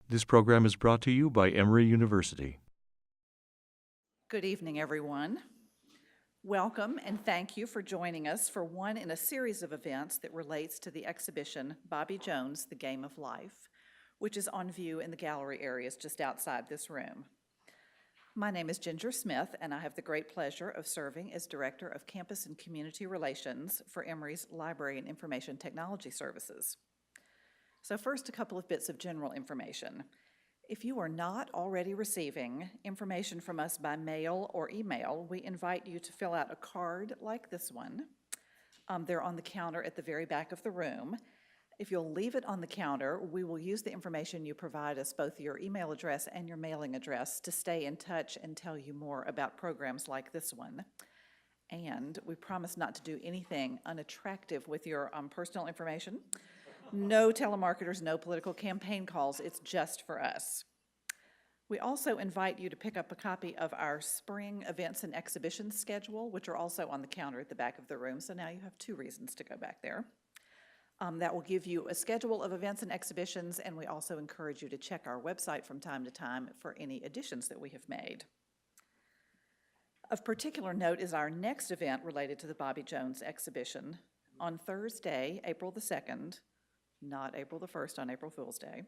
This program is brought to you by Emory University. Good evening, everyone. Welcome and thank you for joining us for one in a series of events that relates to the exhibition Bobby Jones, The Game of Life, which is on view in the gallery areas just outside this room. My name is Ginger Smith, and I have the great pleasure of serving as Director of Campus and Community Relations for Emory's Library and Information Technology Services. So first, a couple of bits of general information. If you are not already receiving information from us by mail or email, we invite you to fill out a card like this one. They're on the counter at the very back of the room. If you'll leave it on the counter, we will use the information you provide us, both your email address and your mailing address, to stay in touch and tell you more about programs like this one. And we promise not to do anything unattractive with your personal information. No telemarketers, no political campaign calls, it's just for us. We also invite you to pick up a copy of our spring events and exhibitions schedule, which are also on the counter at the back of the room, so now you have two reasons to go back there. That will give you a schedule of events and exhibitions, and we also encourage you to check our website from time to time for any additions that we have made. Of particular note is our next event related to the Bobby Jones exhibition on Thursday, April the 2nd, not April the 1st on April Fool's Day.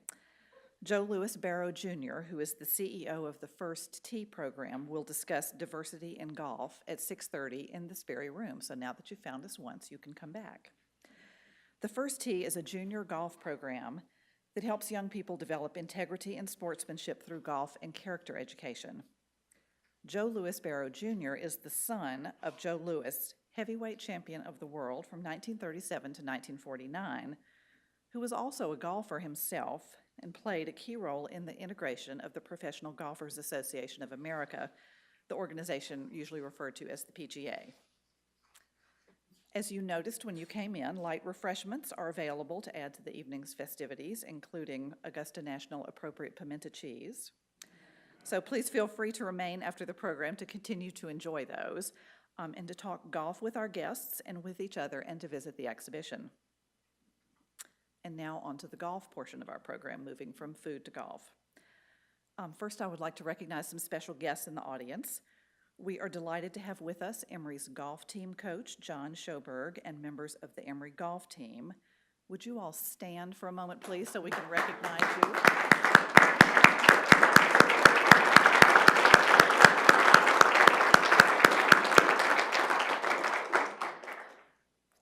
Joe Louis Barrow Jr., who is the CEO of the First Tee program, will discuss diversity in golf at 6:30 in this very room. So now that you've found us once, you can come back. The First Tee is a junior golf program that helps young people develop integrity and sportsmanship through golf and character education. Joe Louis Barrow Jr. is the son of Joe Louis, heavyweight champion of the world from 1937 to 1949, who was also a golfer himself and played a key role in the integration of the Professional Golfers Association of America, the organization usually referred to as the PGA. As you noticed when you came in, light refreshments are available to add to the evening's festivities, including Augusta National Appropriate Pimento cheese. So please feel free to remain after the program to continue to enjoy those and to talk golf with our guests and with each other and to visit the exhibition. And now on to the golf portion of our program, moving from food to golf. First, I would like to recognize some special guests in the audience. We are delighted to have with us Emory's golf team coach, John Schoberg, and members of the Emory golf team. Would you all stand for a moment, please, so we can recognize you?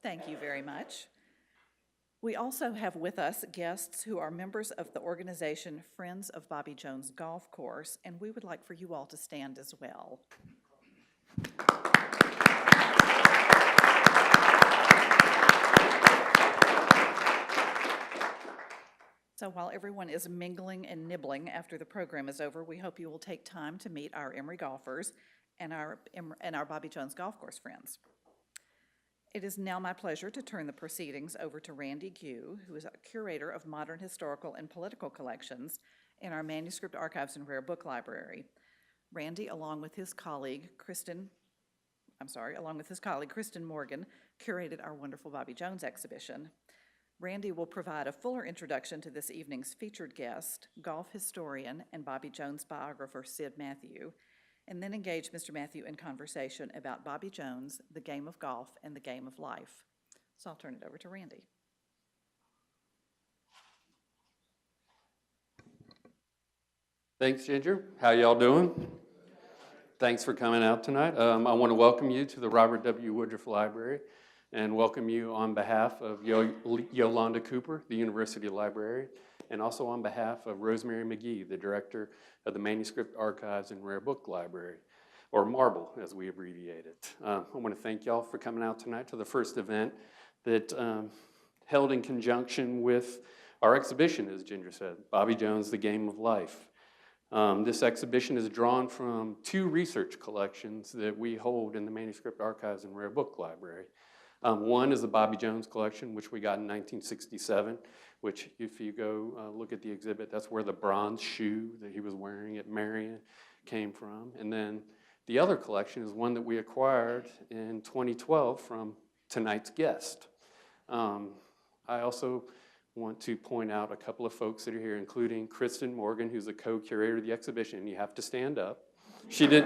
Thank you very much. We also have with us guests who are members of the organization Friends of Bobby Jones Golf Course, and we would like for you all to stand as well. So while everyone is mingling and nibbling after the program is over, we hope you will take time to meet our Emory golfers and our Bobby Jones Golf Course friends. It is now my pleasure to turn the proceedings over to Randy Gue, who is a curator of modern historical and political collections in our Manuscript Archives and Rare Book Library. Randy, along with his colleague Kristen Morgan, curated our wonderful Bobby Jones exhibition. Randy will provide a fuller introduction to this evening's featured guest, golf historian and Bobby Jones biographer Sid Matthew, and then engage Mr. Matthew in conversation about Bobby Jones, the game of golf, and the game of life. So I'll turn it over to Randy. Thanks, Ginger. How y'all doing? Thanks for coming out tonight. I want to welcome you to the Robert W. Woodruff Library and welcome you on behalf of Yolanda Cooper, the University Librarian, and also on behalf of Rosemary McGee, the Director of the Manuscript Archives and Rare Book Library, or MARBL, as we abbreviate it. I want to thank y'all for coming out tonight to the first event that held in conjunction with our exhibition, as Ginger said, Bobby Jones, The Game of Life. This exhibition is drawn from two research collections that we hold in the Manuscript Archives and Rare Book Library. One is the Bobby Jones collection, which we got in 1967, which if you go look at the exhibit, that's where the bronze shoe that he was wearing at Marion came from. And then the other collection is one that we acquired in 2012 from tonight's guest. I also want to point out a couple of folks that are here, including Kristen Morgan, who's the co-curator of the exhibition. You have to stand up. She did.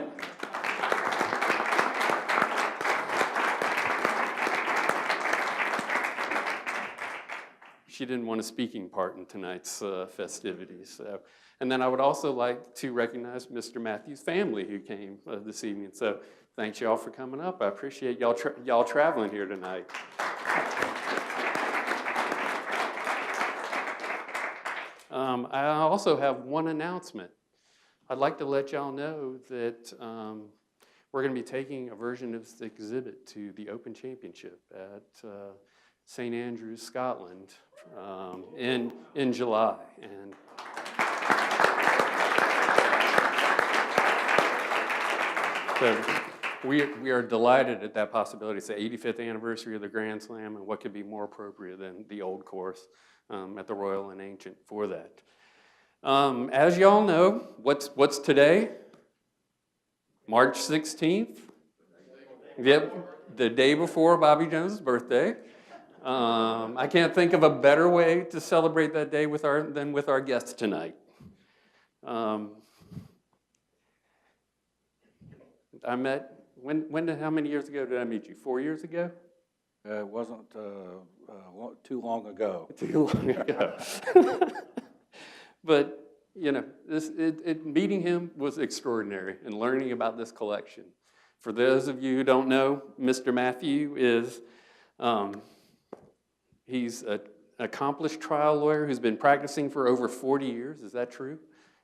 She didn't want a speaking part in tonight's festivities. So. And then I would also like to recognize Mr. Matthew's family who came this evening. So thanks y'all for coming up. I appreciate y'all traveling here tonight. I also have one announcement. I'd like to let y'all know that we're going to be taking a version of this exhibit to the Open Championship at St. Andrews, Scotland in July. And so we are delighted at that possibility. It's the 85th anniversary of the Grand Slam, and what could be more appropriate than the old course at the Royal and Ancient for that. As y'all know, what's today? March 16th? Yep, the day before Bobby Jones' birthday. I can't think of a better way to celebrate that day than with our guests tonight. I met, how many years ago did I meet you? 4 years ago? It wasn't too long ago. Too long ago. But, you know, meeting him was extraordinary and learning about this collection. For those of you who don't know, Mr. Matthew is, he's an accomplished trial lawyer who's been practicing for over 40 years. Is that true?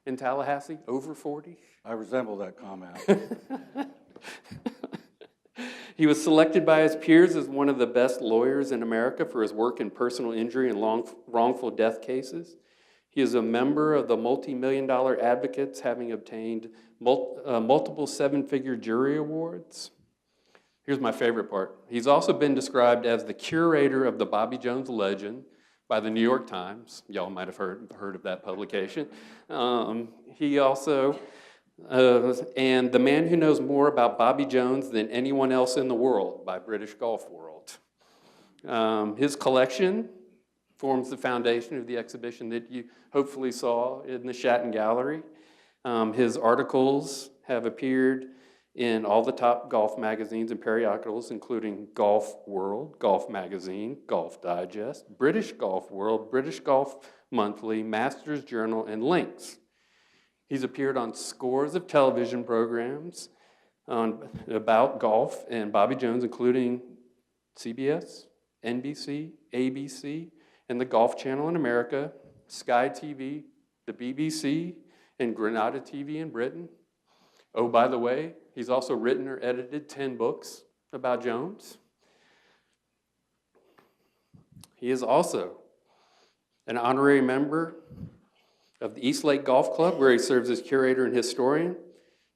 In Tallahassee, over 40? I resemble that comment. He was selected by his peers as one of the best lawyers in America for his work in personal injury and wrongful death cases. He is a member of the multi-million-dollar advocates, having obtained multiple seven-figure jury awards. Here's my favorite part. He's also been described as the curator of the Bobby Jones legend by the New York Times. Y'all might have heard of that publication. He also, and the man who knows more about Bobby Jones than anyone else in the world by British Golf World. His collection forms the foundation of the exhibition that you hopefully saw in the Shatton Gallery. His articles have appeared in all the top golf magazines and periodicals, including Golf World, Golf Magazine, Golf Digest, British Golf World, British Golf Monthly, Masters Journal, and Links. He's appeared on scores of television programs about golf and Bobby Jones, including CBS, NBC, ABC, and the Golf Channel in America, Sky TV, the BBC, and Granada TV in Britain. Oh, by the way, he's also written or edited 10 books about Jones. He is also an honorary member of the East Lake Golf Club, where he serves as curator and historian.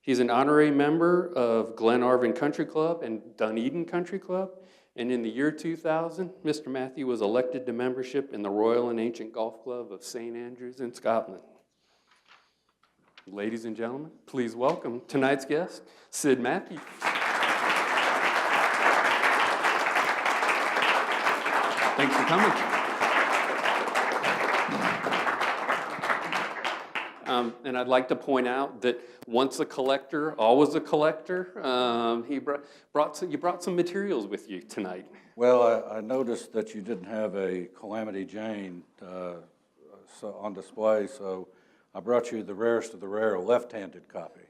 He's an honorary member of Glenarvan Country Club and Dunedin Country Club. And in the year 2000, Mr. Matthew was elected to membership in the Royal and Ancient Golf Club of St. Andrews in Scotland. Ladies and gentlemen, please welcome tonight's guest, Sid Matthew. Thanks for coming. And I'd like to point out that once a collector, always a collector. You brought some materials with you tonight. Well, I noticed that you didn't have a Calamity Jane on display, so I brought you the rarest of the rare, a left-handed copy.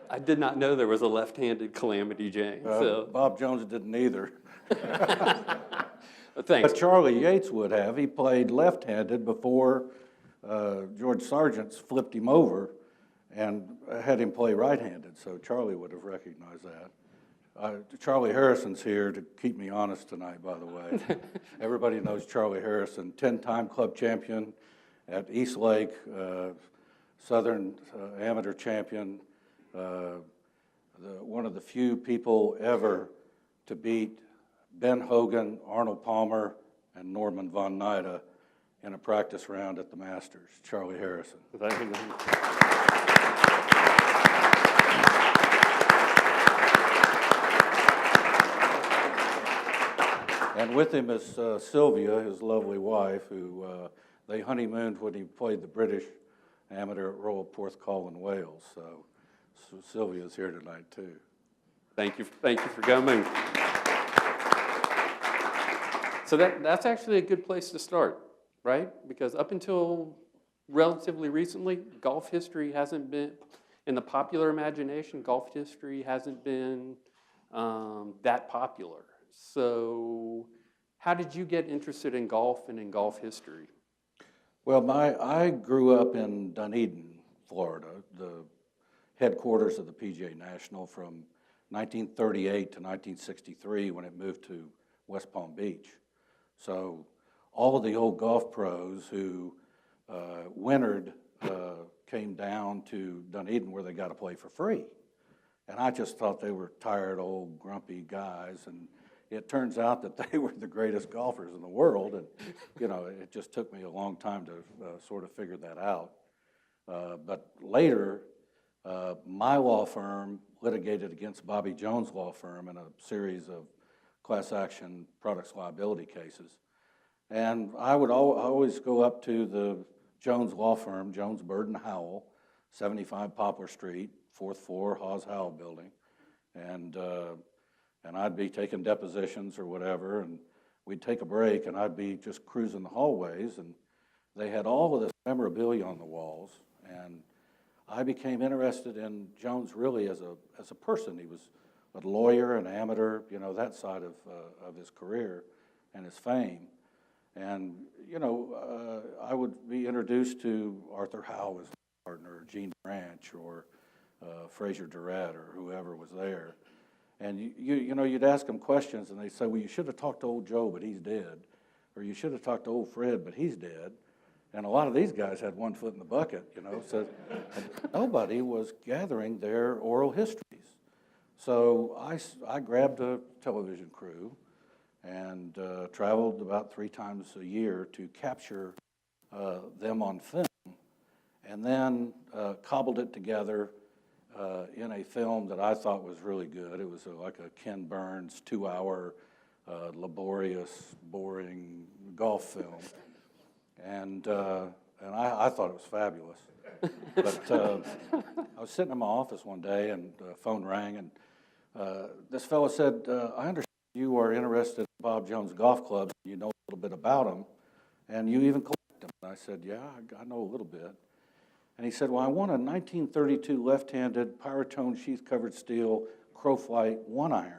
I did not know there was a left-handed Calamity Jane. So. Bob Jones didn't either. Thanks. But Charlie Yates would have. He played left-handed before George Sargent's flipped him over and had him play right-handed, so Charlie would have recognized that. Charlie Harrison's here to keep me honest tonight, by the way. Everybody knows Charlie Harrison, 10-time club champion at East Lake, Southern amateur champion, one of the few people ever to beat Ben Hogan, Arnold Palmer, and Norman von Nida in a practice round at the Masters. Charlie Harrison. And with him is Sylvia, his lovely wife, who they honeymooned when he played the British amateur at Royal Porthcawl in Wales. So Sylvia's here tonight, too. Thank you for coming. So that's actually a good place to start, right? Because up until relatively recently, golf history hasn't been, in the popular imagination, golf history hasn't been that popular. So how did you get interested in golf and in golf history? Well, I grew up in Dunedin, Florida, the headquarters of the PGA National from 1938 to 1963 when it moved to West Palm Beach. So all of the old golf pros who wintered came down to Dunedin where they got to play for free. And I just thought they were tired, old, grumpy guys. And it turns out that they were the greatest golfers in the world. And, you know, it just took me a long time to sort of figure that out. But later, my law firm litigated against Bobby Jones' law firm in a series of class action products liability cases. And I would always go up to the Jones law firm, Jones, Bird and Howell, 75 Poplar Street, 4th floor, Hawes Howell building. And I'd be taking depositions or whatever, and we'd take a break, and I'd be just cruising the hallways, and they had all of this memorabilia on the walls, and I became interested in Jones really as a person. He was a lawyer, an amateur, you know, that side of his career and his fame. And, you know, I would be introduced to Arthur Howe as partner, Gene Branch, or Fraser Durrett, or whoever was there. And you know, you'd ask them questions, and they'd say, well, you should have talked to old Joe, but he's dead. Or you should have talked to old Fred, but he's dead. And a lot of these guys had one foot in the bucket, you know, so nobody was gathering their oral histories. So I grabbed a television crew and traveled about 3 times a year to capture them on film, and then cobbled it together in a film that I thought was really good. It was like a Ken Burns 2-hour laborious, boring golf film. And I thought it was fabulous. But I was sitting in my office one day, and the phone rang, and this fellow said, I understand you are interested in Bob Jones golf clubs, you know a little bit about them, and you even collect them. And I said, yeah, I know a little bit. And he said, well, I want a 1932 left-handed Pyratone sheath-covered steel Crowflight 1-iron.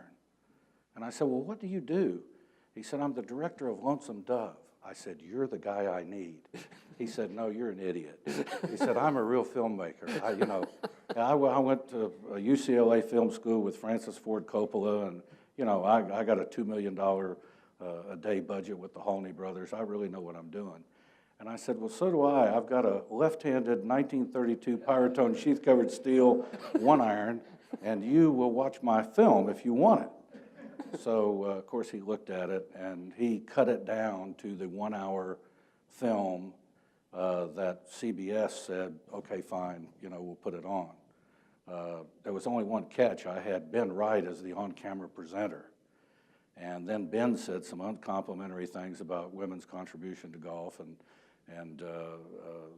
And I said, well, what do you do? He said, I'm the director of Lonesome Dove. I said, you're the guy I need. He said, no, you're an idiot. He said, I'm a real filmmaker. I went to a UCLA film school with Francis Ford Coppola, and, you know, I got a $2 million a day budget with the Halney brothers. I really know what I'm doing. And I said, well, so do I. I've got a left-handed 1932 Pyratone sheath-covered steel 1-iron, and you will watch my film if you want it. So, of course, he looked at it, and he cut it down to the 1-hour film that CBS said, okay, fine, you know, we'll put it on. There was only one catch. I had Ben Wright as the on-camera presenter. And then Ben said some uncomplimentary things about women's contribution to golf and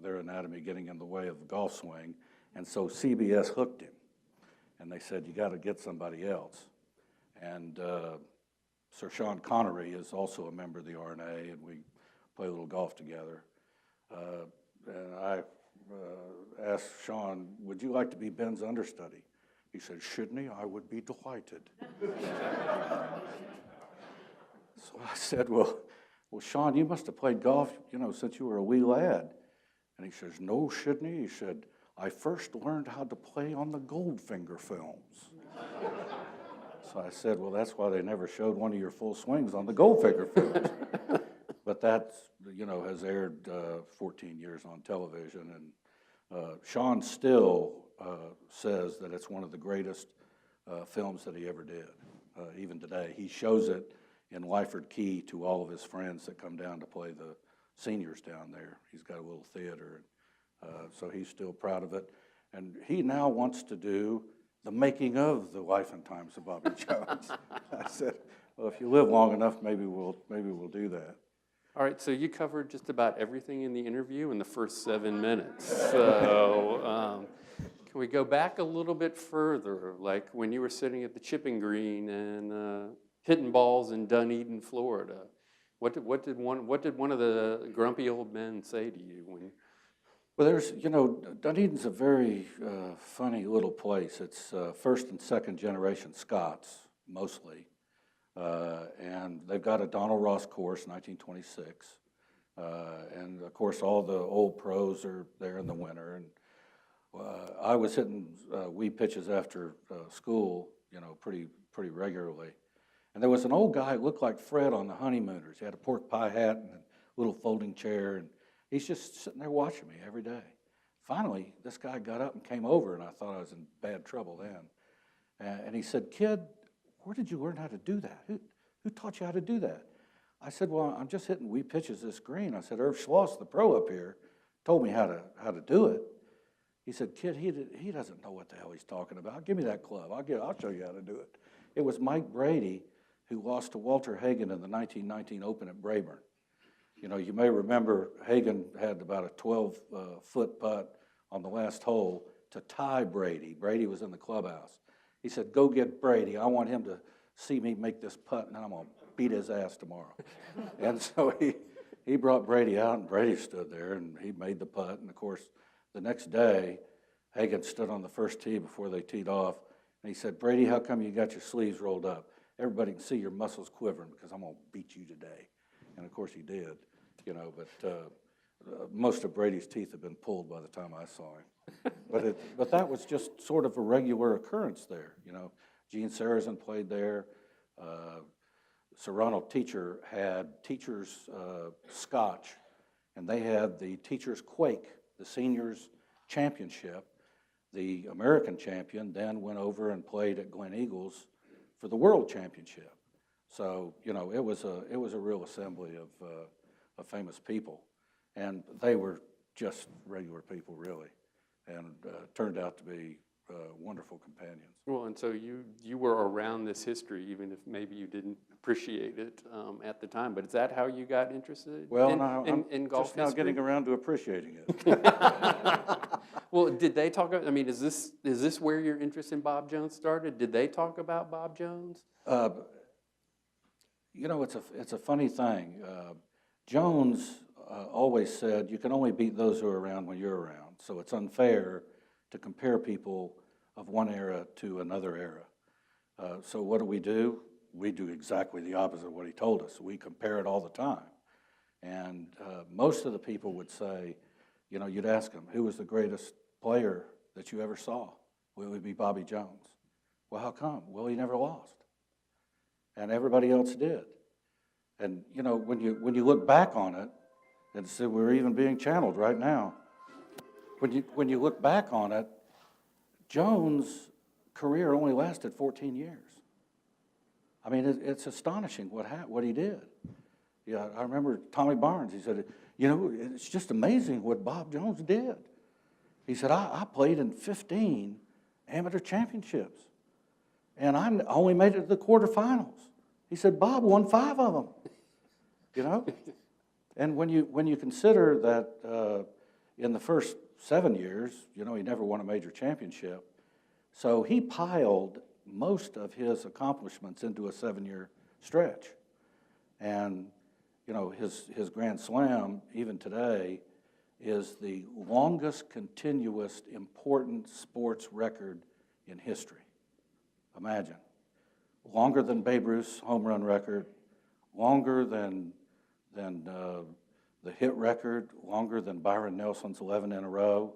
their anatomy getting in the way of the golf swing. And so CBS hooked him. And they said, you got to get somebody else. And Sir Sean Connery is also a member of the RNA, and we play a little golf together. And I asked Sean, would you like to be Ben's understudy? He said, Sidney, I would be delighted. So I said, well, Sean, you must have played golf, you know, since you were a wee lad. And he says, no, Sidney. He said, I first learned how to play on the Goldfinger films. So I said, well, that's why they never showed one of your full swings on the Goldfinger films. But that, you know, has aired 14 years on television. And Sean still says that it's one of the greatest films that he ever did, even today. He shows it in Lyford Key to all of his friends that come down to play the seniors down there. He's got a little theater, so he's still proud of it. And he now wants to do the making of the life and times of Bobby Jones. I said, Well, if you live long enough, maybe we'll do that. All right, so you covered just about everything in the interview in the first 7 minutes. So can we go back a little bit further, like when you were sitting at the chipping green and hitting balls in Dunedin, Florida? What did one of the grumpy old men say to you when? Well, Dunedin's a very funny little place. It's first and second generation Scots, mostly. And they've got a Donald Ross course, 1926. And of course, all the old pros are there in the winter. And I was hitting wee pitches after school, pretty regularly. And there was an old guy who looked like Fred on the Honeymooners. He had a pork pie hat and a little folding chair, and he's just sitting there watching me every day. Finally, this guy got up and came over, and I thought I was in bad trouble then. And he said, "Kid, where did you learn how to do that? Who taught you how to do that?" I said, "Well, I'm just hitting wee pitches this green." I said, "Irv Schloss, the pro up here, told me how to do it." He said, "Kid, he doesn't know what the hell he's talking about. Give me that club. I'll show you how to do it." It was Mike Brady who lost to Walter Hagen in the 1919 Open at Braeburn. You may remember Hagen had about a 12-foot putt on the last hole to tie Brady. Brady was in the clubhouse. He said, "Go get Brady. I want him to see me make this putt, and I'm going to beat his ass tomorrow." And so he brought Brady out, and Brady stood there, and he made the putt. And, of course, the next day, Hagen stood on the first tee before they teed off, and he said, "Brady, how come you got your sleeves rolled up? Everybody can see your muscles quivering because I'm going to beat you today." And, of course, he did, but most of Brady's teeth had been pulled by the time I saw him. But that was just sort of a regular occurrence there, Gene Sarazen played there. Sir Ronald Teacher had Teacher's Scotch, and they had the Teacher's Quake, the seniors championship. The American champion then went over and played at Glen Eagles for the world championship. So, it was a real assembly of famous people, and they were just regular people, really, and turned out to be wonderful companions. Well, and so you were around this history, even if maybe you didn't appreciate it at the time. But is that how you got interested in golf just now history? getting around to appreciating it. Well, did they talk about? I mean, is this where your interest in Bob Jones started? Did they talk about Bob Jones? It's a funny thing. Jones always said, "You can only beat those who are around when you're around." So it's unfair to compare people of one era to another era. So what do? We do exactly the opposite of what he told us. We compare it all the time. And most of the people would say, you'd ask them, "Who was the greatest player that you ever saw?" Well, it would be Bobby Jones. "Well, how come?" "Well, he never lost. And everybody else did." And, when you look back on it, and so we're even being channeled right now. When you look back on it, Jones' career only lasted 14 years. I mean, it's astonishing what he did. Yeah, I remember Tommy Barnes. He said, "It's just amazing what Bob Jones did." He said, I played in 15 amateur championships, and I only made it to the quarterfinals." He said, "Bob won 5 of them." And when you consider that in the first 7 years, he never won a major championship, so he piled most of his accomplishments into a 7-year stretch. And his Grand Slam, even today, is the longest continuous important sports record in history. Imagine. Longer than Babe Ruth's home run record, longer than the hit record, longer than Byron Nelson's 11 in a row.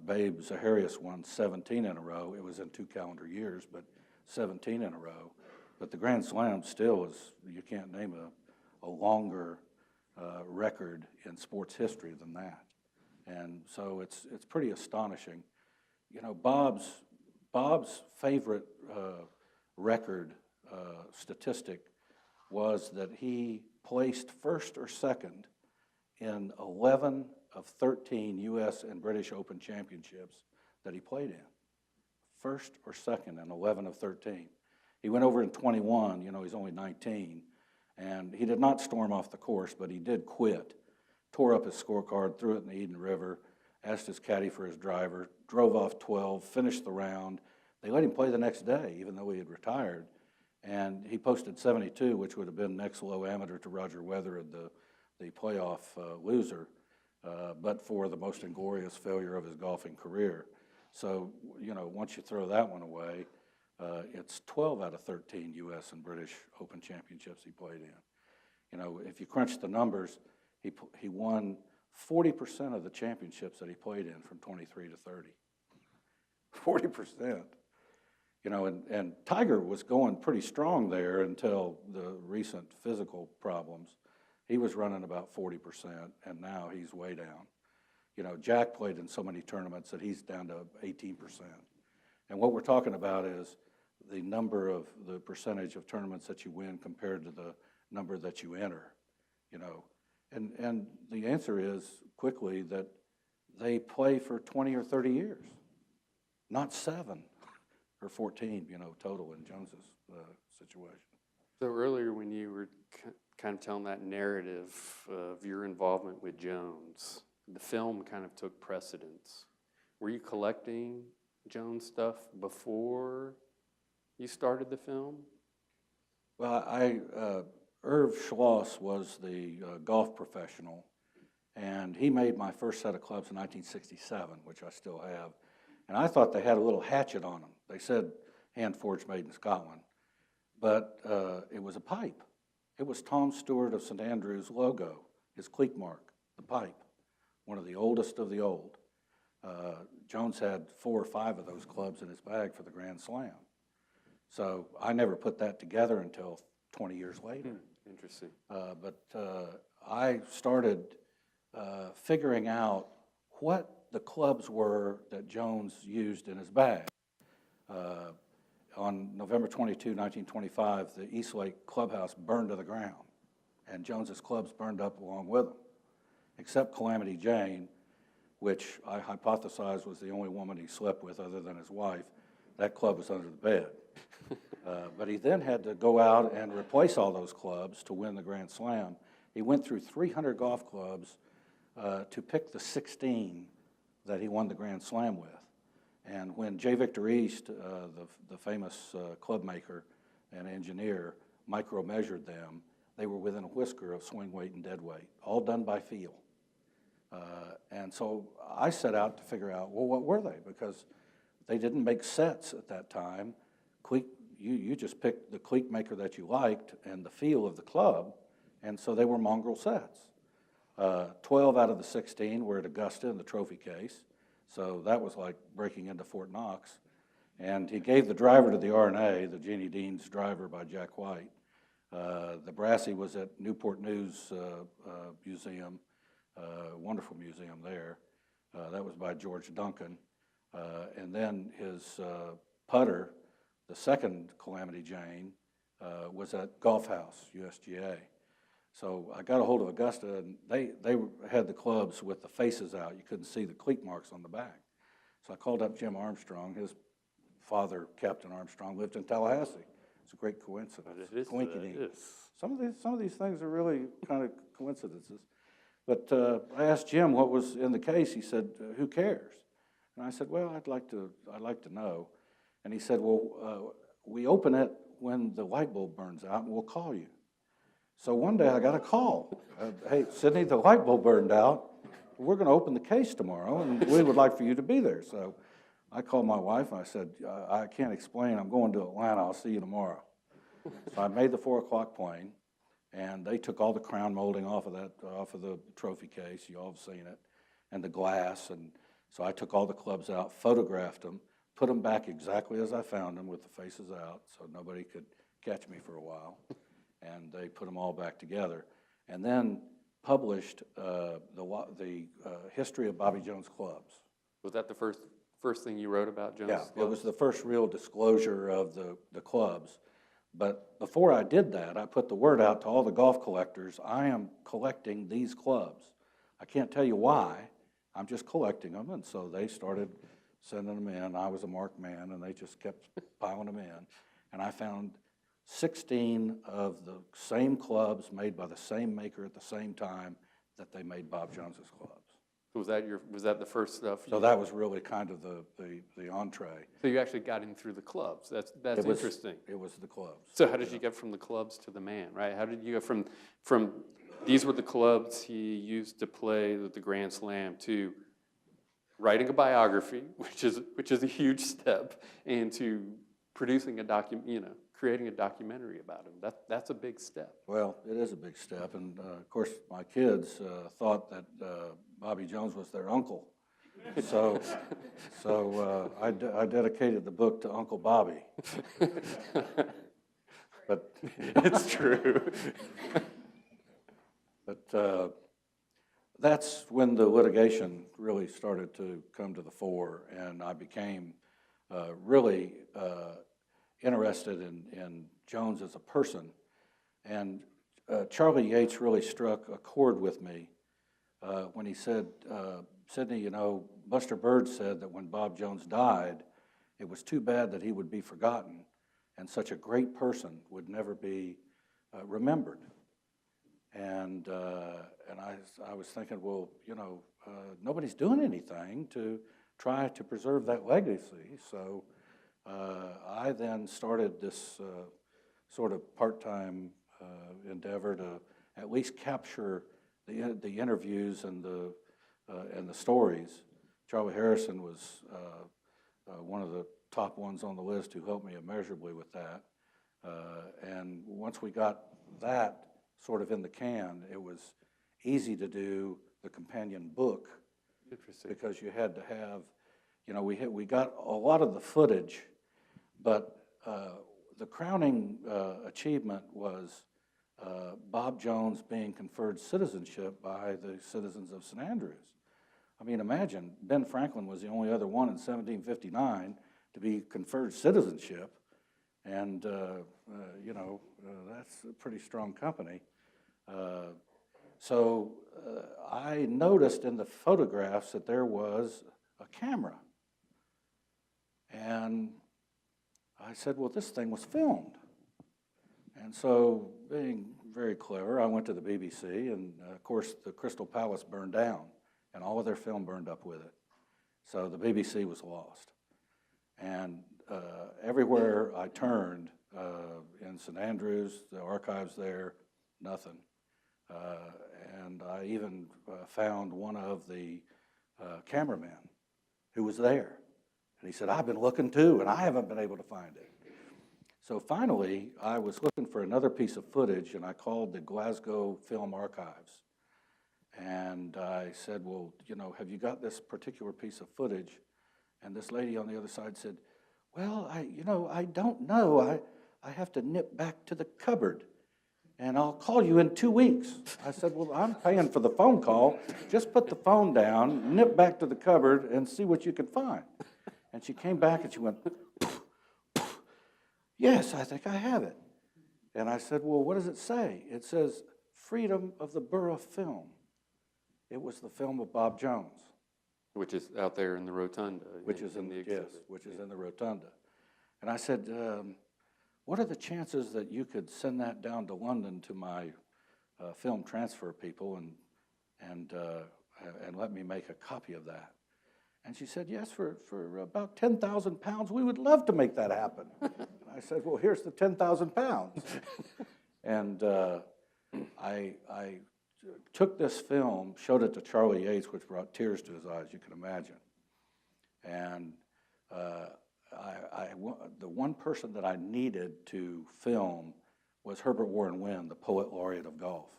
Babe Zaharias won 17 in a row. It was in 2 calendar years, but 17 in a row. But the Grand Slam still is, you can't name a longer record in sports history than that. And so it's pretty astonishing. Bob's favorite record statistic was that he placed first or second in 11 of 13 U.S. and British Open championships that he played in. First or second in 11 of 13. He went over in 21, he's only 19, and he did not storm off the course, but he did quit. Tore up his scorecard, threw it in the Eden River, asked his caddy for his driver, drove off 12, finished the round. They let him play the next day, even though he had retired, and he posted 72, which would have been next low amateur to Roger Weatherhead, the playoff loser, but for the most inglorious failure of his golfing career. So, once you throw that one away, it's 12 out of 13 U.S. and British Open championships he played in. If you crunch the numbers, he won 40% of the championships that he played in from 23 to 30. 40%. And Tiger was going pretty strong there until the recent physical problems. He was running about 40%, and now he's way down. Jack played in so many tournaments that he's down to 18%. And what we're talking about is the percentage of tournaments that you win compared to the number that you enter, And the answer is quickly that they play for 20 or 30 years, not 7 or 14, total in Jones's situation. So earlier when you were kind of telling that narrative of your involvement with Jones, the film kind of took precedence. Were you collecting Jones stuff before you started the film? Well, Irv Schloss was the golf professional, and he made my first set of clubs in 1967, which I still have. And I thought they had a little hatchet on them. They said hand-forged made in Scotland, but it was a pipe. It was Tom Stewart of St. Andrews' logo, his cleat mark, the pipe, one of the oldest of the old. Jones had 4 or 5 of those clubs in his bag for the Grand Slam. So I never put that together until 20 years later. Interesting. But I started figuring out what the clubs were that Jones used in his bag. On November 22, 1925, the Eastlake Clubhouse burned to the ground, and Jones's clubs burned up along with them, except Calamity Jane, which I hypothesized was the only woman he slept with other than his wife. That club was under the bed. But he then had to go out and replace all those clubs to win the Grand Slam. He went through 300 golf clubs to pick the 16 that he won the Grand Slam with. And when J. Victor East, the famous club maker and engineer, micro-measured them, they were within a whisker of swing weight and dead weight, all done by feel. And so I set out to figure out, well, what were they? Because they didn't make sets at that time. You just picked the cleat maker that you liked and the feel of the club, and so they were mongrel sets. 12 out of the 16 were at Augusta in the trophy case, so that was like breaking into Fort Knox. And he gave the driver to the R&A, the Jeannie Dean's driver by Jack White. The Brassey was at Newport News Museum, wonderful museum there. That was by George Duncan. And then his putter, the second Calamity Jane, was at Golf House, USGA. So I got a hold of Augusta, and they had the clubs with the faces out. You couldn't see the cleat marks on the back. So I called up Jim Armstrong. His father, Captain Armstrong, lived in Tallahassee. It's a great coincidence. It is. Some of these things are really kind of coincidences. But I asked Jim what was in the case. He said, "Who cares?" And I said, "Well, I'd like to know." And he said, "Well, we open it when the light bulb burns out, and we'll call you." So one day I got a call. "Hey, Sidney, the light bulb burned out. We're going to open the case tomorrow, and we would like for you to be there." So I called my wife, and I said, "I can't explain. I'm going to Atlanta. I'll see you tomorrow." So I made the 4 o'clock plane, and they took all the crown molding off of the trophy case. You all have seen it, and the glass. And so I took all the clubs out, photographed them, put them back exactly as I found them with the faces out, so nobody could catch me for a while. And they put them all back together, and then published the history of Bobby Jones clubs. Was that the first thing you wrote about Jones? Yeah, it was the first real disclosure of the clubs. But before I did that, I put the word out to all the golf collectors. I am collecting these clubs. I can't tell you why. I'm just collecting them, and so they started sending them in. I was a marked man, and they just kept piling them in. and I found 16 of the same clubs made by the same maker at the same time that they made Bob Jones's clubs. Was that the first stuff? So that was really kind of the entree. So you actually got in through the clubs. That's interesting. It was the clubs. So how did you get from the clubs to the man, right? How did you go from these were the clubs he used to play with the Grand Slam to writing a biography, which is a huge step, and to producing creating a documentary about him. That's a big step. Well, it is a big step, and of course, my kids thought that Bobby Jones was their uncle, so I dedicated the book to Uncle Bobby. But It's true. But that's when the litigation really started to come to the fore, and I became really interested in Jones as a person. And Charlie Yates really struck a chord with me when he said, Sidney, you know, Buster Bird said that when Bob Jones died, it was too bad that he would be forgotten, and such a great person would never be remembered. And I was thinking, well, you know, nobody's doing anything to try to preserve that legacy. So I then started this sort of part-time endeavor to at least capture the interviews and the stories. Charlie Harrison was one of the top ones on the list who helped me immeasurably with that. And once we got that sort of in the can, it was easy to do the companion book. Interesting. Because you had to have, you know, we got a lot of the footage, but the crowning achievement was Bob Jones being conferred citizenship by the citizens of St. Andrews. I mean, imagine, Ben Franklin was the only other one in 1759 to be conferred citizenship, and, you know, that's a pretty strong company. So I noticed in the photographs that there was a camera. And I said, well, this thing was filmed. And so, being very clever, I went to the BBC, and of course, the Crystal Palace burned down, and all of their film burned up with it. So the BBC was lost. And everywhere I turned, in St. Andrews, the archives there, nothing. And I even found one of the cameramen who was there. And he said, I've been looking too, and I haven't been able to find it. So finally, I was looking for another piece of footage, and I called the Glasgow Film Archives. And I said, well, you know, have you got this particular piece of footage? And this lady on the other side said, well, I don't know. I have to nip back to the cupboard, and I'll call you in 2 weeks. I said, well, I'm paying for the phone call. Just put the phone down, nip back to the cupboard, and see what you can find. And she came back, and she went, yes, I think I have it. And I said, well, what does it say? It says, Freedom of the Borough Film. It was the film of Bob Jones. Which is out there in the rotunda. Which is in the exhibit. Which is in the rotunda. And I said, what are the chances that you could send that down to London to my film transfer people and let me make a copy of that? And she said, yes, for about 10,000 pounds, we would love to make that happen. I said, well, here's the 10,000 pounds. And I took this film, showed it to Charlie Yates, which brought tears to his eyes, you can imagine. And the one person that I needed to film was Herbert Warren Wynn, the poet laureate of golf.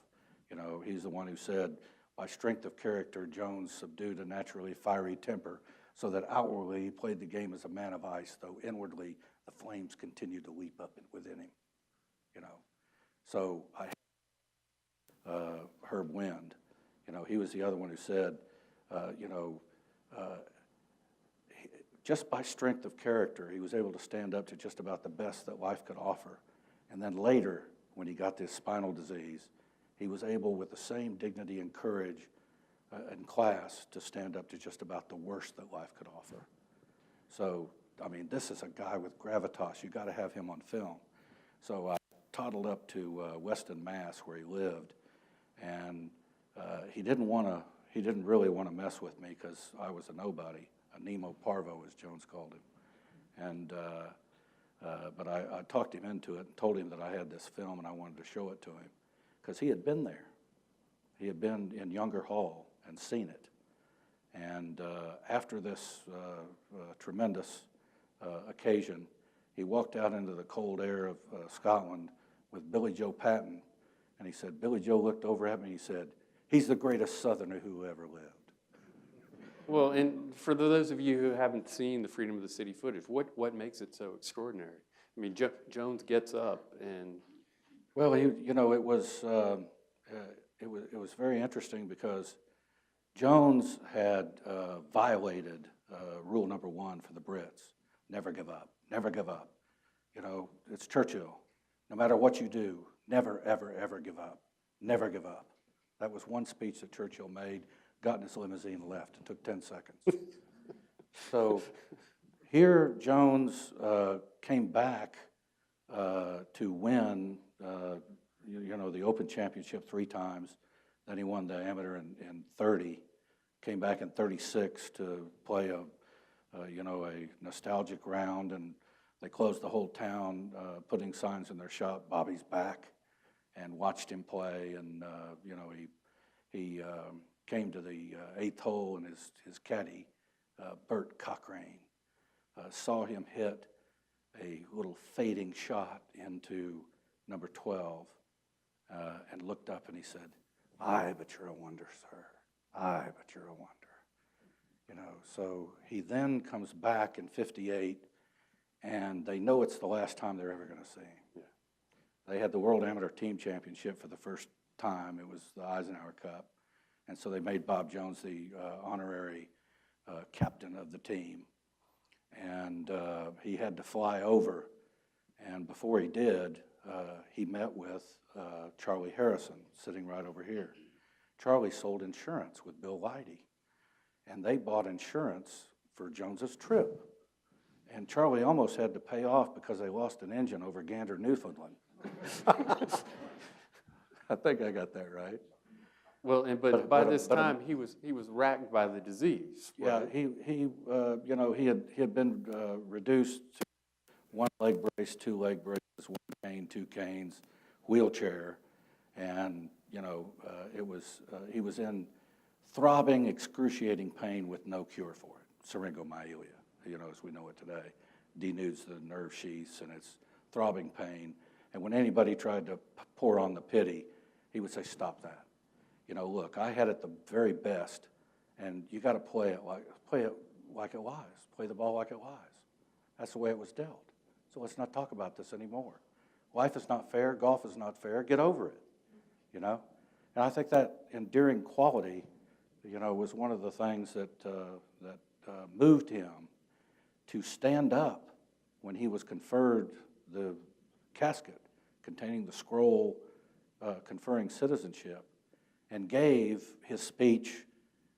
You know, he's the one who said, by strength of character, Jones subdued a naturally fiery temper, so that outwardly he played the game as a man of ice, though inwardly the flames continued to leap up within him. You know, so I Herb Wind, you know, he was the other one who said, just by strength of character, he was able to stand up to just about the best that life could offer. And then later, when he got this spinal disease, he was able, with the same dignity and courage and class, to stand up to just about the worst that life could offer. So I mean, this is a guy with gravitas. You got to have him on film. So I toddled up to Weston, Mass, where he lived, and he didn't really want to mess with me because I was a nobody, a Nemo Parvo, as Jones called him. And but I talked him into it and told him that I had this film and I wanted to show it to him because he had been there. He had been in Younger Hall and seen it. And after this tremendous occasion, he walked out into the cold air of Scotland with Billy Joe Patton, and he said, Billy Joe looked over at me and he said, he's the greatest Southerner who ever lived. Well, and for those of you who haven't seen the Freedom of the City footage, what makes it so extraordinary? I mean, Jones gets up and... Well, it was very interesting because Jones had violated rule number 1 for the Brits. Never give up, never give up. It's Churchill. No matter what you do, never, ever, ever give up. Never give up. That was one speech that Churchill made, got in his limousine and left. It took 10 seconds. So here Jones came back to win, the Open Championship 3 times. Then he won the amateur in 30. Came back in 36 to play a nostalgic round, and they closed the whole town, putting signs in their shop, Bobby's back, and watched him play. And he came to the 8th hole, and his caddy, Bert Cochrane, saw him hit a little fading shot into number 12, and looked up and he said, "Aye, but you're a wonder, sir. Aye, but you're a wonder." So he then comes back in 58, and they know it's the last time they're ever going to see him. Yeah. They had the World Amateur Team Championship for the first time. It was the Eisenhower Cup. And so they made Bob Jones the honorary captain of the team. And he had to fly over. And before he did, he met with Charlie Harrison, sitting right over here. Charlie sold insurance with Bill Leidy. And they bought insurance for Jones's trip. And Charlie almost had to pay off because they lost an engine over Gander, Newfoundland. I think I got that right. Well, but by this time he was racked by the disease. Yeah, he had been reduced to 1 leg brace, 2 leg braces, 1 cane, 2 canes, wheelchair, and he was in throbbing, excruciating pain with no cure for it. Syringomyelia, as we know it today, denudes the nerve sheaths, and it's throbbing pain. And when anybody tried to pour on the pity, he would say, "Stop that. Look, I had it the very best, and you got to play it like it lies. Play the ball like it lies. That's the way it was dealt. So let's not talk about this anymore. Life is not fair. Golf is not fair. Get over it." And I think that enduring quality, was one of the things that moved him to stand up when he was conferred the casket containing the scroll conferring citizenship, and gave his speech,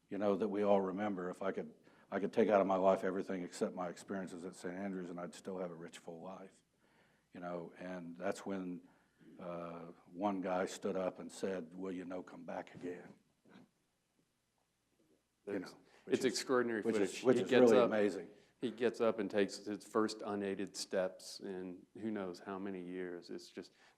that we all remember. If I could take out of my life everything except my experiences at St. Andrews, and I'd still have a rich, full life. And that's when one guy stood up and said, "Will you come back again?" It's extraordinary footage. Which is really amazing. He gets up and takes his first unaided steps in who knows how many years.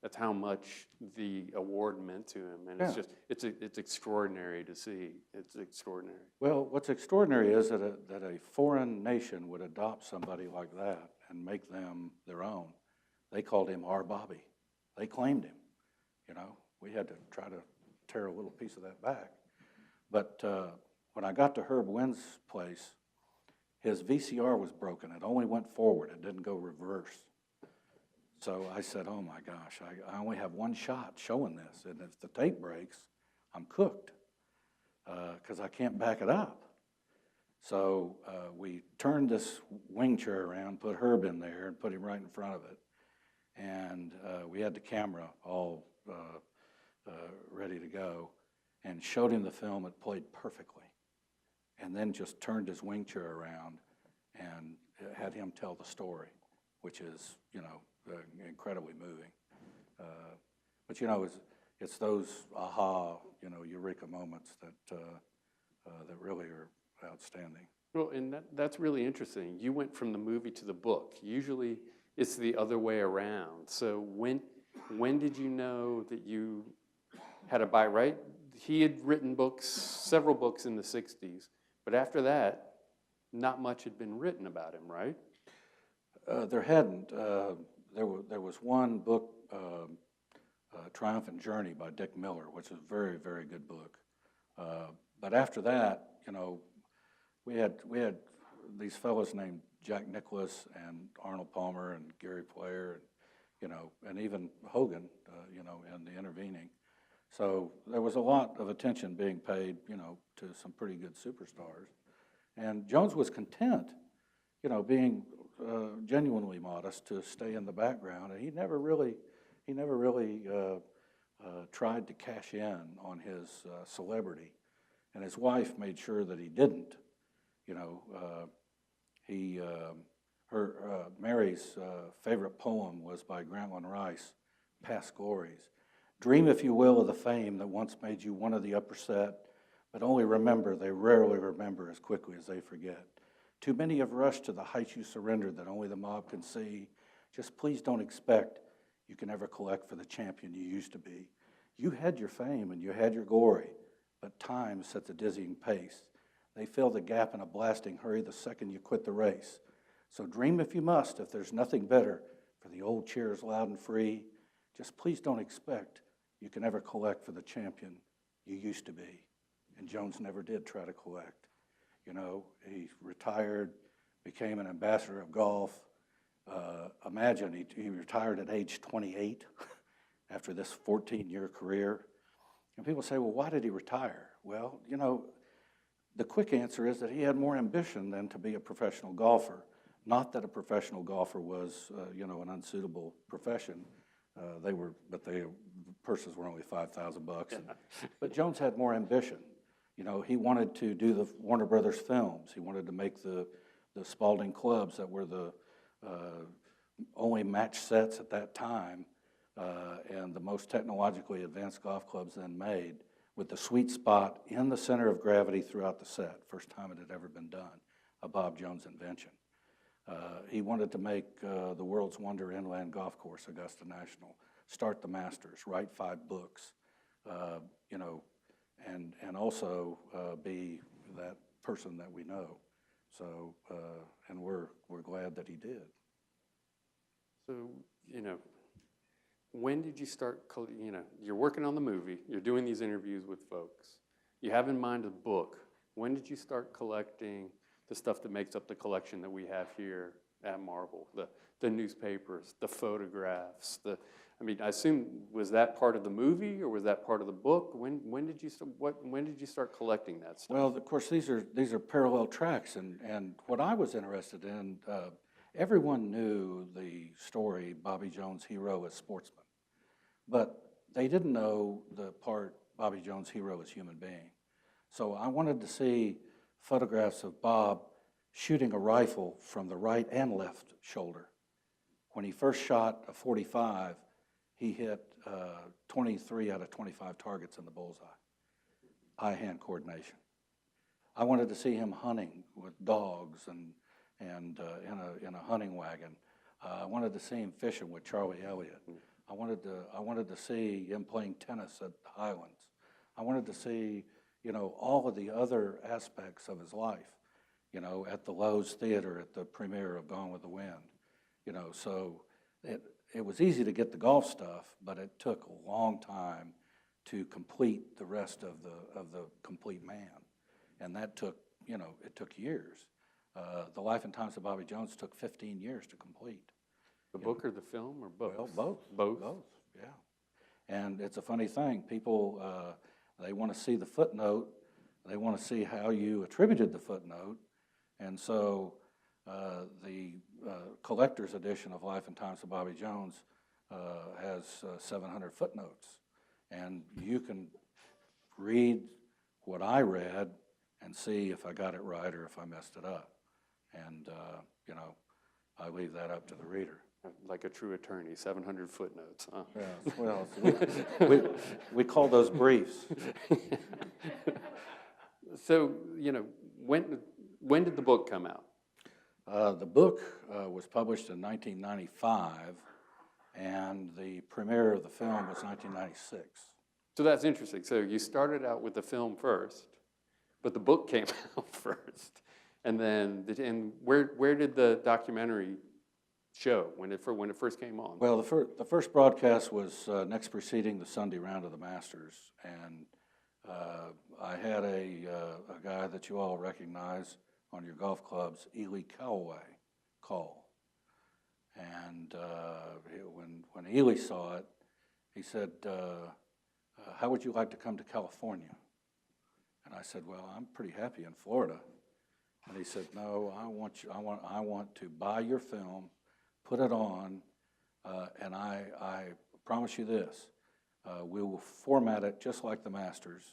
That's how much the award meant to him, and it's extraordinary to see. It's extraordinary. Well, what's extraordinary is that a foreign nation would adopt somebody like that and make them their own. They called him our Bobby. They claimed him. We had to try to tear a little piece of that back. But when I got to Herb Wynn's place, his VCR was broken. It only went forward. It didn't go reverse. So I said, "Oh my gosh, I only have 1 shot showing this. And if the tape breaks, I'm cooked because I can't back it up." So we turned this wing chair around, put Herb in there, and put him right in front of it. And we had the camera all ready to go, and showed him the film. It played perfectly. And then just turned his wing chair around and had him tell the story, which is, incredibly moving. But, it's those aha, eureka moments that really are outstanding. Well, and that's really interesting. You went from the movie to the book. Usually it's the other way around. So when did you know that you had a buy, right? He had written books, several books in the 60s, but after that, not much had been written about him, right? There hadn't. There was one book, Triumphant Journey by Dick Miller, which is a very, very good book. But after that, we had these fellows named Jack Nicklaus and Arnold Palmer and Gary Player, and even Hogan, in the intervening. So there was a lot of attention being paid, to some pretty good superstars. And Jones was content, being genuinely modest, to stay in the background, and he never really tried to cash in on his celebrity. And his wife made sure that he didn't. Mary's favorite poem was by Grantland Rice, Past Glories. Dream, if you will, of the fame that once made you one of the upper set, but only remember they rarely remember as quickly as they forget. Too many have rushed to the heights you surrendered that only the mob can see. Just please don't expect you can ever collect for the champion you used to be. You had your fame and you had your glory, but time sets a dizzying pace. They fill the gap in a blasting hurry the second you quit the race. So dream if you must, if there's nothing better, for the old cheers loud and free. Just please don't expect you can ever collect for the champion you used to be. And Jones never did try to collect. He retired, became an ambassador of golf. Imagine he retired at age 28 after this 14-year career. And people say, well, why did he retire? Well, the quick answer is that he had more ambition than to be a professional golfer. Not that a professional golfer was, an unsuitable profession. Purses were only $5,000. But Jones had more ambition. He wanted to do the Warner Brothers films. He wanted to make the Spalding clubs that were the only match sets at that time, and the most technologically advanced golf clubs then made, with the sweet spot in the center of gravity throughout the set. First time it had ever been done, a Bob Jones invention. He wanted to make the world's wonder inland golf course, Augusta National, start the Masters, write 5 books, and also be that person that we know. So, and we're glad that he did. So, when did you start, you're working on the movie, you're doing these interviews with folks, you have in mind a book. When did you start collecting the stuff that makes up the collection that we have here at MARBL, the newspapers, the photographs, I assume, was that part of the movie or was that part of the book? When did you start collecting that stuff? Well, of course, these are parallel tracks, and what I was interested in, everyone knew the story Bobby Jones, hero as sportsman, but they didn't know the part Bobby Jones, hero as human being. So I wanted to see photographs of Bob shooting a rifle from the right and left shoulder. When he first shot a .45, he hit 23 out of 25 targets in the bullseye. Eye-hand coordination. I wanted to see him hunting with dogs and in a hunting wagon. I wanted to see him fishing with Charlie Elliott. I wanted to see him playing tennis at the Highlands. I wanted to see, all of the other aspects of his life, at the Lowe's Theater at the premiere of Gone with the Wind. So it was easy to get the golf stuff, but it took a long time to complete the rest of the complete man. And that took, it took years. The Life and Times of Bobby Jones took 15 years to complete. The book or the film or both? Well, both. Both, yeah. And it's a funny thing. People, they want to see the footnote. They want to see how you attributed the footnote. And so the collector's edition of Life and Times of Bobby Jones has 700 footnotes. And you can read what I read and see if I got it right or if I messed it up. And, I leave that up to the reader. Like a true attorney, 700 footnotes, huh? Yeah, well, we call those briefs. So, when did the book come out? The book was published in 1995, and the premiere of the film was 1996. So that's interesting. So you started out with the film first, but the book came out first. And then, where did the documentary show when it first came on? Well, the first broadcast was next preceding the Sunday round of the Masters, and I had a guy that you all recognize on your golf clubs, Ely Callaway, call. And when Ely saw it, he said, how would you like to come to California? And I said, well, I'm pretty happy in Florida. And he said, no, I want to buy your film, put it on, and I promise you this, we will format it just like the Masters,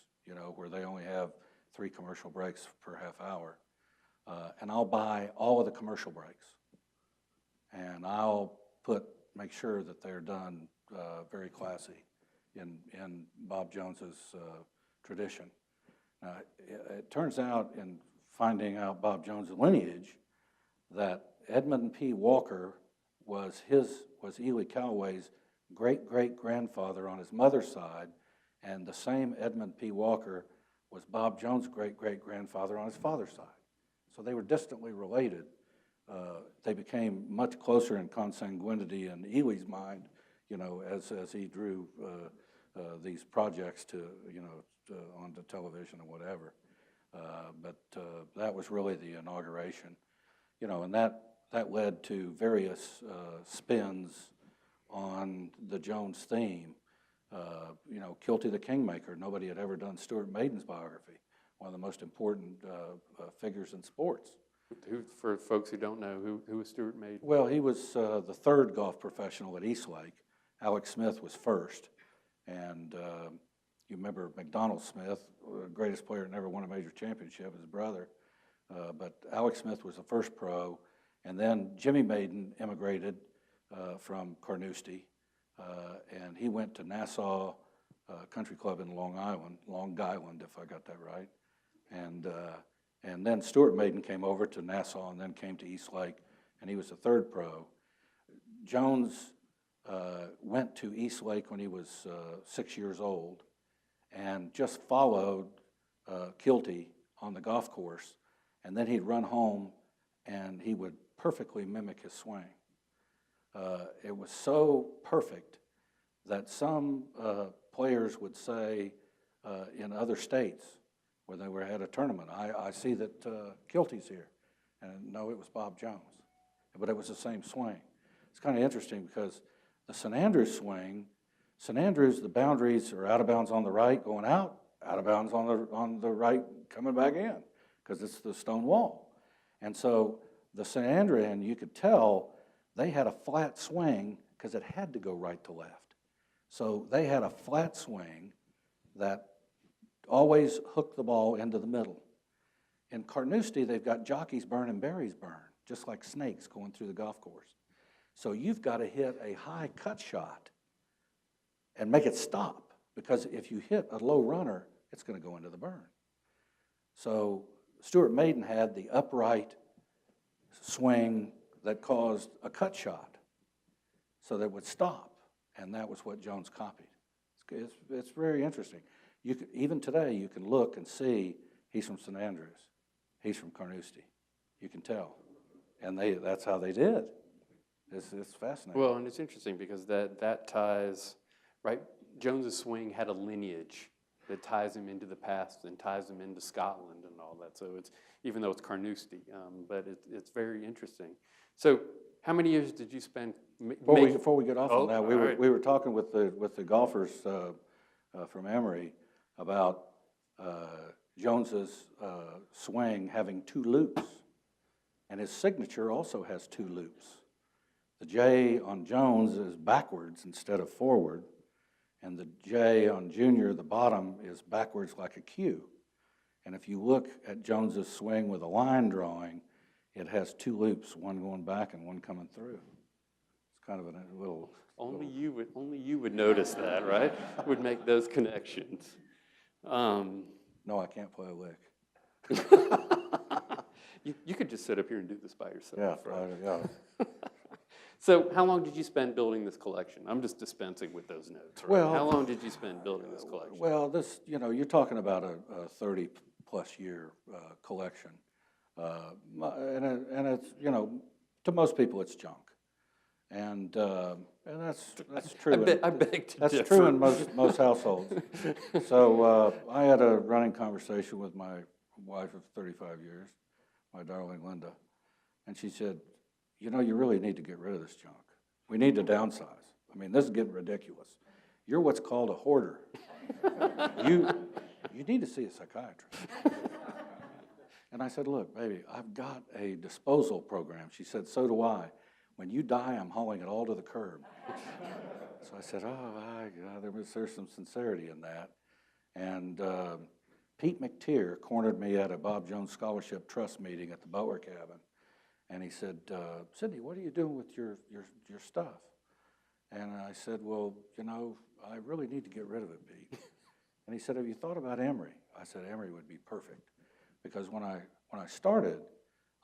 where they only have 3 commercial breaks per half hour. And I'll buy all of the commercial breaks. And I'll make sure that they're done very classy in Bob Jones's tradition. It turns out, in finding out Bob Jones' lineage, that Edmund P. Walker was Ely Callaway's great-great-grandfather on his mother's side, and the same Edmund P. Walker was Bob Jones' great-great-grandfather on his father's side. So they were distantly related. They became much closer in consanguinity in Ely's mind, as he drew these projects onto television or whatever. But that was really the inauguration, and that led to various spins on the Jones theme. Kilty the Kingmaker. Nobody had ever done Stuart Maiden's biography, one of the most important figures in sports. For folks who don't know, who was Stuart Maiden? Well, he was the 3rd golf professional at Eastlake. Alex Smith was first, and you remember McDonald Smith, greatest player that never won a major championship, his brother. But Alex Smith was the first pro, and then Jimmy Maiden immigrated from Carnoustie, and he went to Nassau Country Club in Long Island, if I got that right. And then Stuart Maiden came over to Nassau and then came to Eastlake, and he was the 3rd pro. Jones went to Eastlake when he was 6 years old and just followed Kilty on the golf course, and then he'd run home and he would perfectly mimic his swing. It was so perfect that some players would say in other states where they were at a tournament, I see that Kilty's here. And no, it was Bob Jones, but it was the same swing. It's kind of interesting because the St. Andrews swing, St. Andrews, the boundaries are out of bounds on the right, going out of bounds on the right, coming back in, because it's the stone wall. And so the St. Andrean, you could tell they had a flat swing because it had to go right to left. So they had a flat swing that always hooked the ball into the middle. In Carnoustie, they've got jockeys burn and berries burn, just like snakes going through the golf course. So you've got to hit a high cut shot and make it stop, because if you hit a low runner, it's going to go into the burn. So Stuart Maiden had the upright swing that caused a cut shot so that it would stop, and that was what Jones copied. It's very interesting. Even today, you can look and see he's from St. Andrews, he's from Carnoustie. You can tell, and that's how they did. It's fascinating. Well, and it's interesting because that ties, right? Jones's swing had a lineage that ties him into the past and ties him into Scotland and all that. So it's, even though it's Carnoustie, but it's very interesting. So how many years did you spend Before we get off on that, right. we were talking with the golfers from Emory about Jones's swing having 2 loops, and his signature also has 2 loops. The J on Jones is backwards instead of forward, and the J on Junior, the bottom, is backwards like a Q. And if you look at Jones's swing with a line drawing, it has two loops, one going back and one coming through. It's kind of a little... Only you would notice that, right? Would make those connections. No, I can't play a lick. You could just sit up here and do this by yourself. Yeah, right? yeah. So how long did you spend building this collection? I'm just dispensing with those notes. Right? Well, how long did you spend building this collection? Well, this, you're talking about a 30-plus year collection. And it's, to most people, it's junk. And that's true. I beg to That's differ. true in most households. So I had a running conversation with my wife of 35 years, my darling Linda, and she said, you really need to get rid of this junk. We need to downsize. I mean, this is getting ridiculous. You're what's called a hoarder. You need to see a psychiatrist. And I said, look, baby, I've got a disposal program. She said, so do I. When you die, I'm hauling it all to the curb. So I said, there's some sincerity in that. And Pete McTeer cornered me at a Bob Jones Scholarship Trust meeting at the Butler Cabin. And he said, Sidney, what are you doing with your stuff? And I said, well, I really need to get rid of it, Pete. And he said, have you thought about Emory? I said, Emory would be perfect. Because when I started,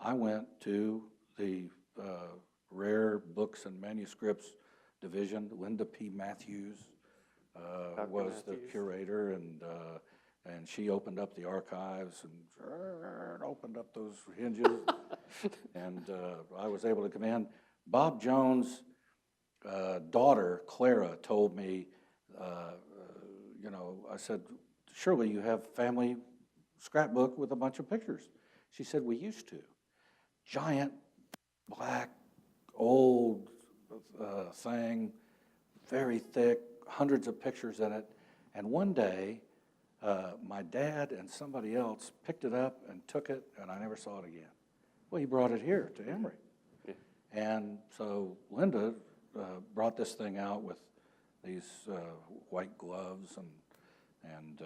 I went to the Rare Books and Manuscripts Division. Linda P. Matthews was the curator, and she opened up the archives and opened up those hinges. And I was able to come in. Bob Jones' daughter, Clara, told me, I said, surely you have family scrapbook with a bunch of pictures. She said, we used to. Giant, black, old thing, very thick, hundreds of pictures in it. And one day, my dad and somebody else picked it up and took it, and I never saw it again. Well, he brought it here to Emory. Yeah. And so Linda brought this thing out with these white gloves, and